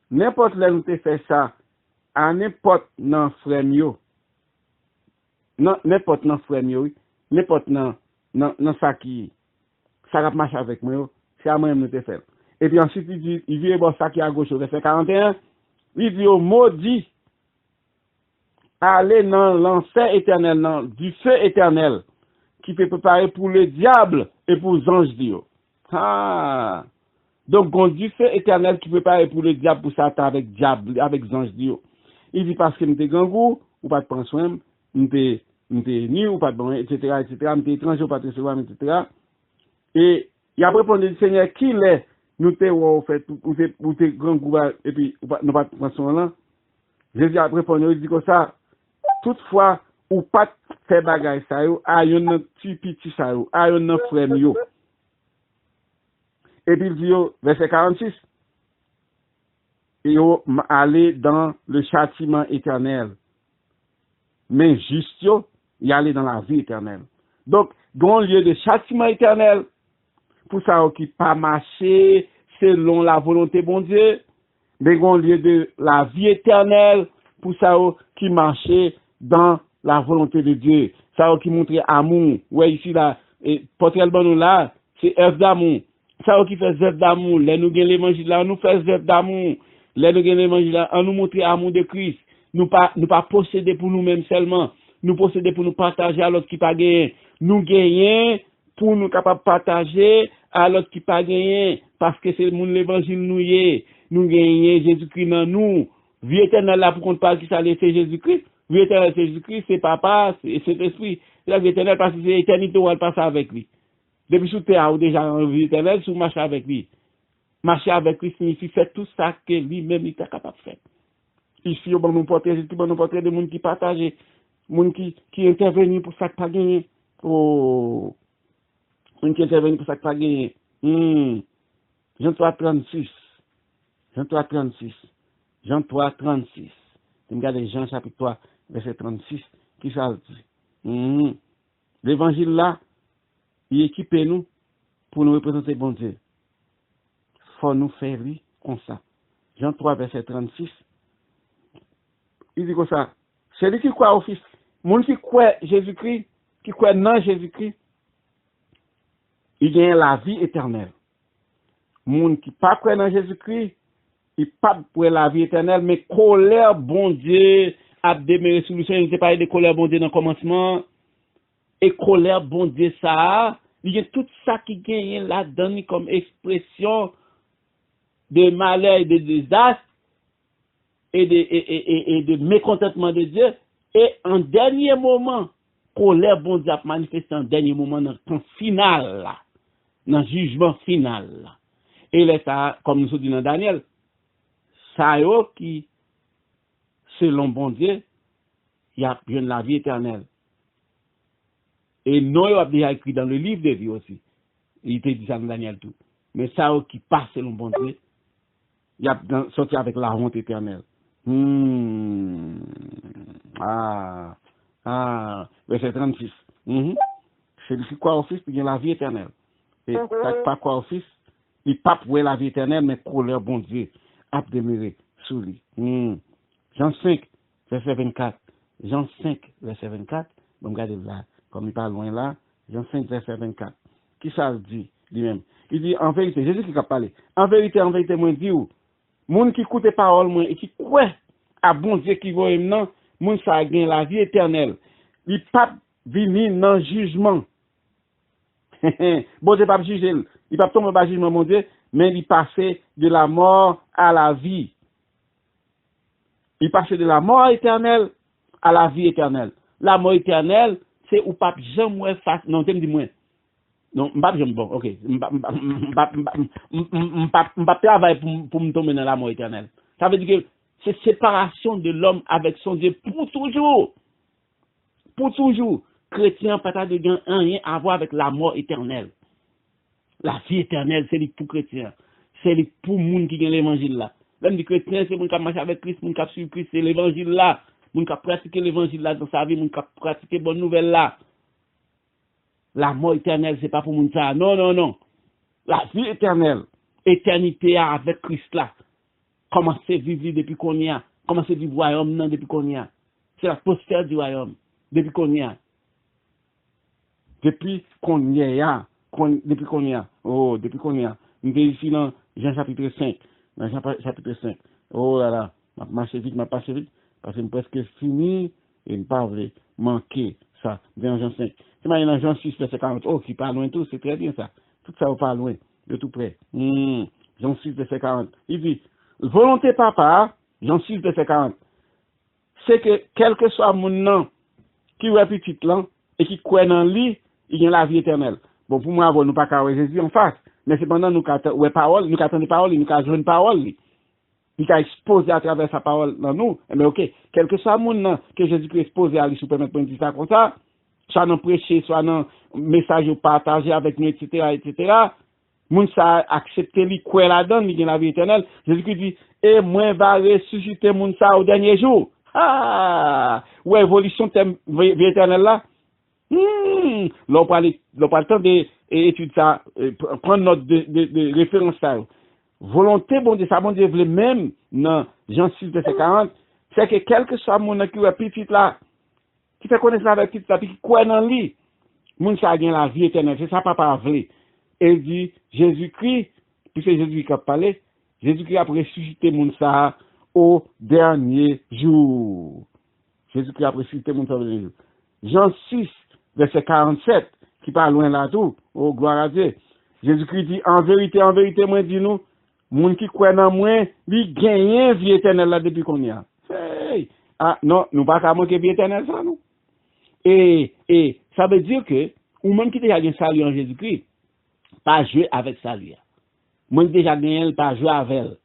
n'importe l'a nous te fait ça à n'importe nan frère yo. Non, n'importe nan frère yo, n'importe nan ça qui ça va marcher avec moi, c'est à moi-même nous te faire. Et puis ensuite, il dit, bon, ça qui est à gauche, au verset 41, il dit, maudit, allez dans l'enfer éternel, du feu éternel, qui peut préparer pour le diable et pour les anges Dieu. Ah! Donc, on dit feu éternel qui prépare pour le diable, pour Satan, avec diable, avec les anges Dieu. Il dit, parce que nous sommes gangou, ou pas de prendre soin, nous sommes ni ou pas de bon, etc., nous sommes étrangers, ou pas de recevoir, etc. Et il a répondu, Seigneur, qui l'est? Nous t'avons fait, ou t'es grand gouvernement, et puis, nous pas de prendre là. Jésus a répondu, il dit comme ça, toutefois, ou pas faire bagay ça yo, a yon petit ça yo, a yon frère yo. Et puis il dit, verset 46, yo aller dans le châtiment éternel. Mais juste yo, y aller dans la vie éternelle. Donc, grand lieu de châtiment éternel, pour ça qui pas marcher selon la volonté bon Dieu, mais grand lieu de la vie éternelle, pour ça qui marchait dans la volonté de Dieu. Ça qui montrait amour. Ouais, ici là, et portrait nous là, c'est œuvre d'amour. Ça qui fait œuvre d'amour. Là nous gagnons l'évangile là, on nous fait œuvre d'amour. Là nous gagnons l'évangile là, on nous montre l'amour de Christ. Nous pas posséder pour nous-mêmes seulement. Nous posséder pour nous partager à l'autre qui pas gagné. Nous gagnons pour nous capables de partager à l'autre qui pas gagné. Parce que c'est le monde l'évangile nous y est. Nous gagnons Jésus-Christ dans nous. Vie éternelle là pour qu'on parle qui ça c'est Jésus-Christ. Vie éternelle c'est Jésus-Christ, c'est papa, c'est cet esprit. La vie éternelle parce que c'est éternité où elle passe avec lui. Depuis sous terre ou déjà en vie éternelle, sous marcher avec lui. Marcher avec lui signifie faire tout ça que lui-même il est capable de faire. Ici, on va nous porter des gens qui partagent, des gens qui interviennent pour ça que pas gagné. Oh, gens qui interviennent pour ça que pas gagné. Jean 3, 36. Jean 3, 36. Jean 3, 36. Regardez Jean chapitre 3, verset 36. Qui ça dit? L'évangile là, il équipe nous pour nous représenter bon Dieu. Faut nous faire lui comme ça. Jean 3, verset 36. Il dit comme ça. Celui qui croit au Fils, monde qui croit Jésus-Christ, qui croit dans Jésus-Christ, il gagne la vie éternelle. Monde qui pas croit dans Jésus-Christ, il pas pour la vie éternelle, mais colère bon Dieu a demeuré sous lui. Il n'était pas de colère bon Dieu dans le commencement. Et colère bon Dieu ça, il y a tout ça qui gagne là-dedans comme expression de malheur et de désastre et de mécontentement de Dieu. Et en dernier moment, colère bon Dieu a manifesté en dernier moment dans le temps final là, dans le jugement final là. Et là, ça, comme nous dit dans Daniel, ça y est qui, selon bon Dieu, il y a bien la vie éternelle. Et non, il y a déjà écrit dans le livre de vie aussi. Il était dit ça dans Daniel tout. Mais ça qui passe selon bon Dieu, il y a sorti avec la honte éternelle. Verset 36. Celui qui croit au Fils, il y a la vie éternelle. Et pas croire au Fils, il pas pour la vie éternelle, mais colère bon Dieu a demeuré sous lui. Jean 5, verset 24. Jean 5, verset 24. Donc, regardez là, comme il parle loin là, Jean 5, verset 24. Qui ça dit lui-même? Il dit, en vérité, Jésus qui a parlé, en vérité, moi, dis où? Moun qui écoute parole, moi, et qui croit à bon Dieu qui voit maintenant, moun ça gagne la vie éternelle. Il pas venir dans le jugement. Bon Dieu pas juger, il pas tomber dans le jugement, mon Dieu, mais il passait de la mort à la vie. Il passait de la mort éternelle à la vie éternelle. La mort éternelle, c'est où pas jamais face, non, tu me dis moi. Non, m'pas jamais bon, OK. M'pas travailler pour me tomber dans la mort éternelle. Ça veut dire que c'est séparation de l'homme avec son Dieu pour toujours. Pour toujours. Chrétien, pas de gain, rien à voir avec la mort éternelle. La vie éternelle, c'est pour chrétien. C'est pour moun qui gagne l'évangile là. Même les chrétiens, c'est moun qui marche avec Christ, moun qui suit Christ, c'est l'évangile là. Moun qui pratique l'évangile là dans sa vie, moun qui pratique bonne nouvelle là. La mort éternelle, c'est pas pour moun ça. Non, non, non. La vie éternelle, éternité avec Christ là. Commencer à vivre depuis qu'on y a. Commencer à vivre le royaume non depuis qu'on y a. C'est la postérité du royaume depuis qu'on y a. Depuis qu'on y a. Depuis qu'on y a. Oh, depuis qu'on y a. Nous sommes ici dans Jean chapitre 5. Dans Jean chapitre 5. Oh là là. Je marche vite, je passe vite. Parce que je presque fini et je ne pas manquer ça. Dans Jean 5. C'est dans Jean 6, verset 40. Oh, qui parle loin tout, c'est très bien ça. Tout ça, on parle loin, de tout près. Jean 6, verset 40. Il dit, volonté papa, Jean 6, verset 40. C'est que, quel que soit mon nom, qui est petit là, et qui croit dans lui, il y a la vie éternelle. Bon, pour moi, nous pas qu'à Jésus en face. Mais cependant, nous avons parole, nous avons des paroles, nous avons une parole. Il a exposé à travers sa parole dans nous. Mais ok, quel que soit mon nom que Jésus-Christ exposé à lui, si vous permettez de dire ça comme ça, soit dans prêcher, soit dans message partager avec nous, etc. Moun sa accepté lui, quoi là-dedans, il y a la vie éternelle. Jésus-Christ dit, et moi va ressusciter moun sa au dernier jour. Ah! Ouais, évolution de vie éternelle là. L'on parle le temps d'étudier ça, prendre note de référence ça. Volonté, bon Dieu, ça, bon Dieu, voulait même, dans Jean 6, verset 40, c'est que quel que soit mon qui est petit là, qui fait connaissance avec petit là, qui croit dans lui, moun ça gagne la vie éternelle, c'est ça papa voulait. Et il dit, Jésus-Christ, puisque Jésus qui a parlé, Jésus-Christ a ressuscité moun ça au dernier jour. Jésus-Christ a ressuscité moun ça au dernier jour. Jean 6, verset 47, qui parle loin là tout, oh gloire à Dieu. Jésus-Christ dit, en vérité, moi dis nous, moun qui croit dans moi, lui gagne vie éternelle là depuis qu'on y a. Hey. Ah non, nous pas qu'à manquer vie éternelle ça nous. Et ça veut dire que ou même qui déjà gagne salut en Jésus-Christ, pas jouer avec salut. Moi déjà gagne pas jouer avec elle.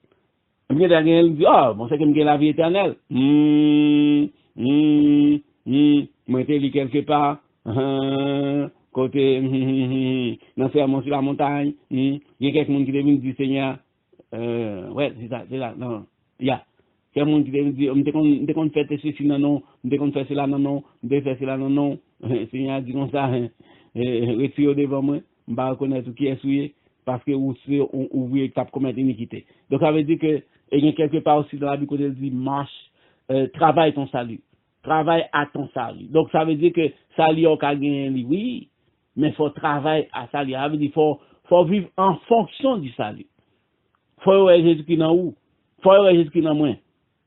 Moi déjà gagne dit oh, bon c'est que me gagne la vie éternelle. Moi t'ai dit quelque part côté dans sermon sur la montagne, il y a quelqu'un qui vient dire Seigneur ouais, c'est ça, non. Il y a monde qui vient dire, on me qu'on fait ceci non, on qu'on fait cela non, on fait cela non. Seigneur dit comme ça, retire devant moi, on va reconnaître qui est souillé parce que vous voulez cap commettre iniquité. Donc ça veut dire que il y a quelque part aussi dans la Bible où il dit marche, travaille ton salut. Travaille à ton salut. Donc ça veut dire que salut on a gagné oui, mais faut travailler à salut. Ça veut dire faut vivre en fonction du salut. Faut ouais Jésus-Christ dans où? Faut ouais Jésus-Christ dans moi.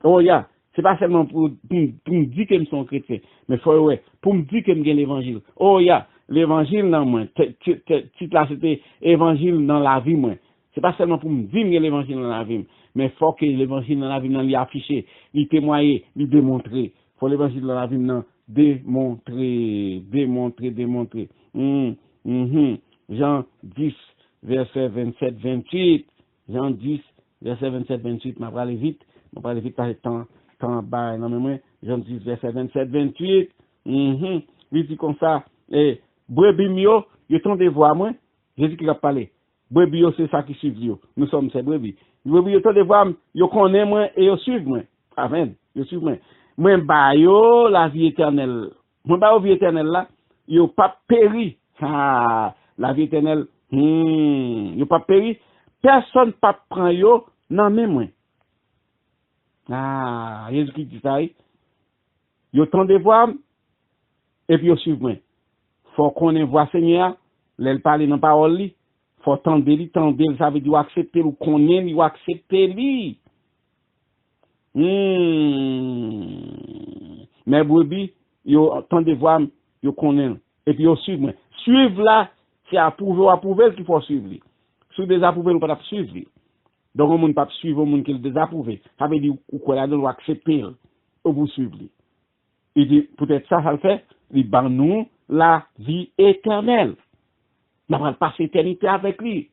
Oh ya, c'est pas seulement pour me dire que je suis chrétien, mais faut ouais pour me dire que je l'évangile. Oh ya, l'évangile dans moi. Titre là c'était évangile dans la vie moi. C'est pas seulement pour me dire que l'évangile dans la vie, mais faut que l'évangile dans la vie l'y afficher, l'y témoigner, l'y démontrer. Faut l'évangile dans la vie non démontrer. Jean 10 verset 27-28. Jean 10 verset 27-28, m'a parlé vite parce que temps bas non mais moi Jean 10 verset 27-28. Il dit comme ça et brebis mio, yo tendez voir moi, Jésus qui a parlé. Brebis yo c'est ça qui suit yo. Nous sommes ces brebis. Brebis yo tendez voir, yo connaît moi et yo suivent moi. Amen. Yo suivent moi. Moi ba yo la vie éternelle. Moi ba vie éternelle là, yo pas péri. Ah, la vie éternelle. Yo pas péri. Personne pas prend yo nan men moi. Ah, Jésus-Christ dit ça. Yo tendez voir et puis yo suivent moi. Faut qu'on ait voix Seigneur, l'elle parle dans parole li, faut tendre, ça veut dire accepter ou connaître, ou accepter li. Mais brebis, yo tendre voix, yo connaît et puis yo suivre moi. Suivre là, c'est approuver qu'il faut suivre li. Si désapprouver ou pas suivre li. Donc on ne peut pas suivre au monde qui le désapprouve. Ça veut dire ou quoi là doit accepter ou vous suivre li. Il dit peut-être ça le fait, il ban nous la vie éternelle. Nous allons passer l'éternité avec lui.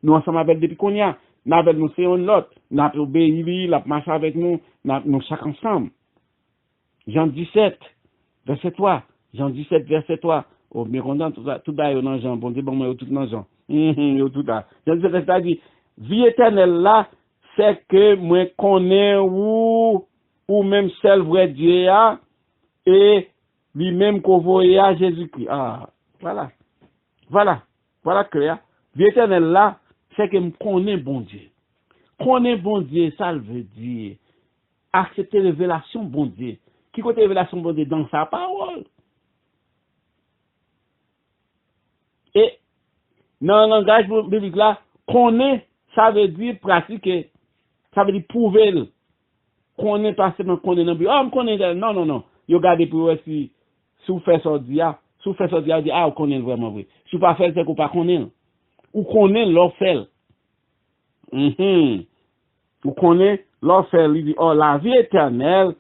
Nous ensemble avec depuis qu'on y a, nous avec nous c'est l'autre, nous avons obéi lui, nous marché avec nous, nous chaque ensemble. Jean 17 verset 3. Jean 17 verset 3. Oh mais content tout d'ailleurs dans Jean, bon Dieu bon moi tout dans Jean. Tout là. Jean 17 verset 3 dit vie éternelle là, c'est que moi connais ou même seul vrai Dieu a et lui-même qu'on voyait à Jésus-Christ. Ah, voilà. Voilà clair. Vie éternelle là, c'est que me connaît bon Dieu. Connaît bon Dieu, ça veut dire accepter révélation bon Dieu. Qui côté révélation bon Dieu dans sa parole. Et dans le langage biblique là, connaît, ça veut dire pratiquer. Ça veut dire prouver. Connaît pas seulement connaît non plus. Oh, me connaît non. Yo garder pour si vous faites ça dia, si vous faites ça dia, ah, vous connaissez vraiment vrai. Si vous pas faire c'est qu'on pas connaît. Ou connaît l'or fait. Ou connaît l'or fait, il dit oh la vie éternelle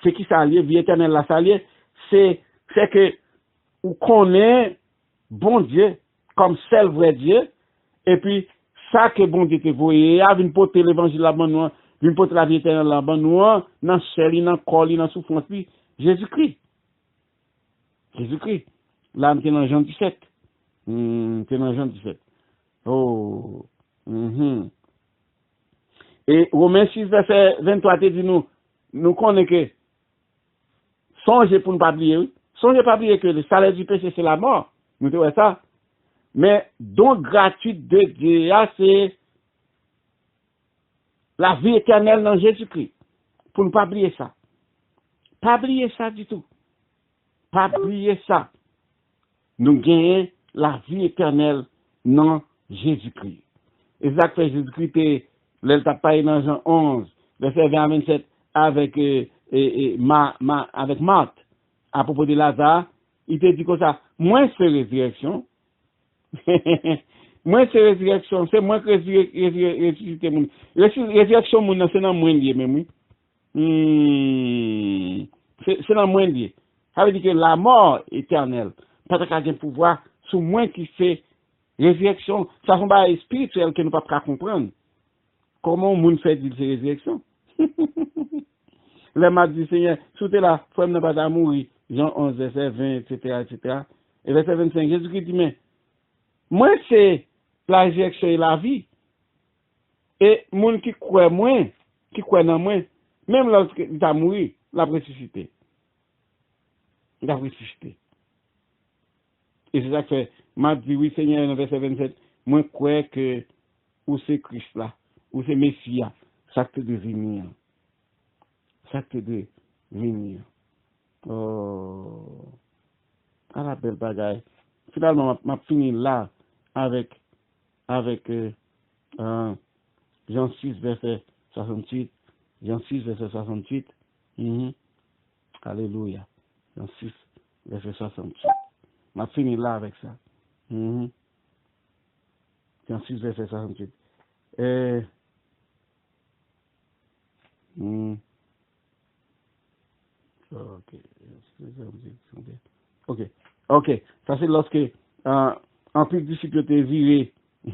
c'est qui ça lié vie éternelle la ça lié c'est que ou connaît bon Dieu comme seul vrai Dieu et puis ça que bon Dieu te voyé a vinn porter l'évangile là ban nous, vinn porter la vie éternelle là ban nous dans chair, dans corps, dans souffrance Jésus-Christ. Là on est dans Jean 17. C'est dans Jean 17. Oh. Et Romains 6 verset 23 te dit nous connaissons que songez pour ne pas oublier, songez pas oublier que le salaire du péché c'est la mort. Nous te voyons ça. Mais don gratuite de Dieu c'est la vie éternelle dans Jésus-Christ. Pour ne pas oublier ça. Pas oublier ça du tout. Pas oublier ça. Nous gagnons la vie éternelle dans Jésus-Christ. Et ça fait Jésus-Christ t'a parlé dans Jean 11, verset 20 à 27 avec avec Marthe à propos de Lazare, il te dit comme ça, moins c'est résurrection. Moins c'est résurrection, c'est moins que ressuscité moun. Résurrection moun c'est dans moins lié même oui. C'est dans moins lié. Ça veut dire que la mort éternelle, pas de pouvoir sur moins qui fait résurrection, ça sont pas spirituel que nous pas comprendre. Comment moun fait dire c'est résurrection? Le m'a dit Seigneur, sous là, faut ne pas mourir. Jean 11 verset 20 etc. Et verset 25 Jésus-Christ dit mais moi c'est la résurrection et la vie. Et moun qui croit moins, qui croit dans moi, même lorsqu'il a mouru, il a ressuscité. Il a ressuscité. Et c'est ça que fait, m'a dit oui Seigneur, dans verset 27, moi crois que ou c'est Christ là, ou c'est Messie, ça te de venir. Ça te de venir. Oh, à la belle bagaille. Finalement, m'a fini là avec Jean 6, verset 68. Jean 6, verset 68. Alléluia. Jean 6, verset 68. On a fini là avec ça. Jean 6, verset 68. Ok. Ça c'est lorsque en plus disciples étaient virés,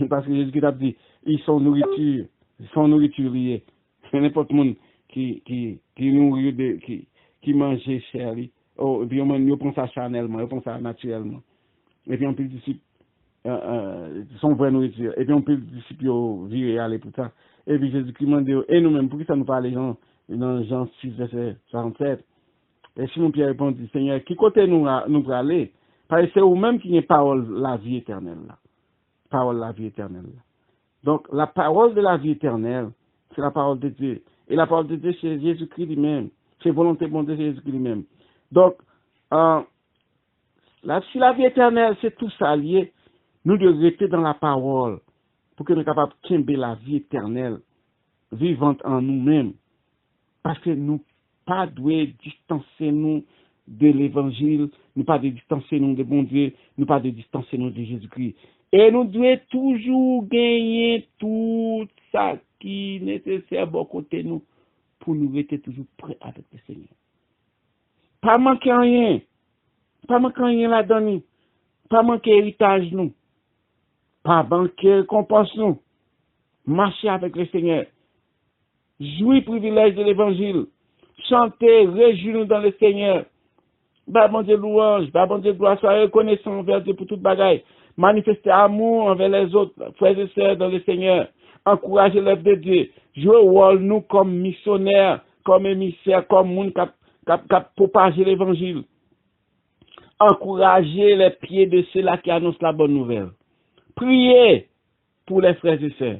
parce que Jésus-Christ a dit, ils sont nourriture liée. N'importe monde qui nourrit qui mange cher, et puis on prend ça charnellement, on prend ça naturellement. Et puis on peut disciples son vraie nourriture. Et puis on peut disciples virer aller pour ça. Et puis Jésus-Christ m'a dit, et nous-mêmes, pour qui ça nous parle dans Jean 6, verset 67. Et Simon-Pierre répondit, Seigneur, qui côté nous pour aller? Parce que c'est vous-même qui avez parole la vie éternelle là. Parole la vie éternelle là. Donc la parole de la vie éternelle, c'est la parole de Dieu. Et la parole de Dieu, c'est Jésus-Christ lui-même. C'est volonté de Dieu, c'est Jésus-Christ lui-même. Donc, si la vie éternelle, c'est tout ça lié, nous devons rester dans la parole pour que nous soyons capables de tomber la vie éternelle vivante en nous-mêmes. Parce que nous pas devons distancer nous de l'évangile, nous pas de distancer nous de bon Dieu, nous pas de distancer nous de Jésus-Christ. Et nous devons toujours gagner tout ça qui est nécessaire de côté nous pour nous rester toujours prêts avec le Seigneur. Pas manquer rien. Pas manquer rien là-dedans. Pas manquer héritage nous. Pas manquer récompense nous. Marcher avec le Seigneur. Jouir privilège de l'évangile. Chanter, réjouir-nous dans le Seigneur. Bah bon Dieu louange, bah bon Dieu gloire, soyez reconnaissants envers Dieu pour toute bagaille. Manifester amour envers les autres, frères et sœurs dans le Seigneur. Encourager l'œuvre de Dieu. Jouer au rôle nous comme missionnaires, comme émissaires, comme monde qui propager l'évangile. Encourager les pieds de ceux-là qui annoncent la bonne nouvelle. Priez pour les frères et sœurs.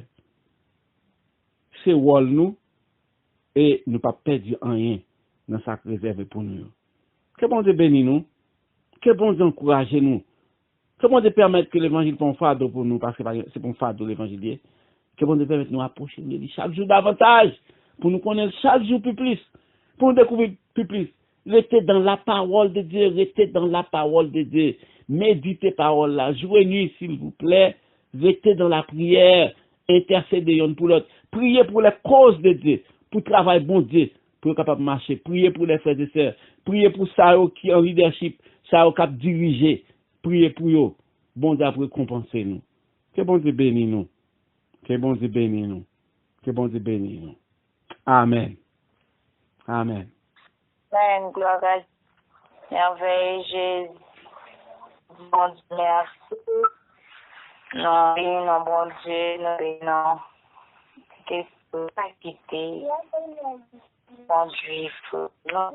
C'est rôle nous et ne pas perdre rien dans sa réserve pour nous. Que bon Dieu bénisse nous. Que bon Dieu encourage nous. Que bon Dieu permette que l'évangile soit un fardeau pour nous, parce que c'est pour un fardeau l'évangile. Que bon Dieu permette nous approcher de lui chaque jour davantage, pour nous connaître chaque jour plus, pour nous découvrir plus. Restez dans la parole de Dieu, restez dans la parole de Dieu. Méditez parole là, jouez nuit s'il vous plaît. Restez dans la prière, intercédez l'un pour l'autre. Priez pour les causes de Dieu, pour travailler bon Dieu, pour être capable de marcher. Priez pour les frères et sœurs. Priez pour ça qui est en leadership, ça qui a dirigé. Priez pour eux. Bon Dieu pour récompenser nous. Que bon Dieu bénisse nous. Que bon Dieu bénisse nous. Que bon Dieu bénisse nous. Amen. Amen. Amen. Gloire à Dieu. Merveille, Jésus. Bon Dieu, merci. Non, bon Dieu, non. Qu'est-ce que tu as quitté? Bon Dieu, non.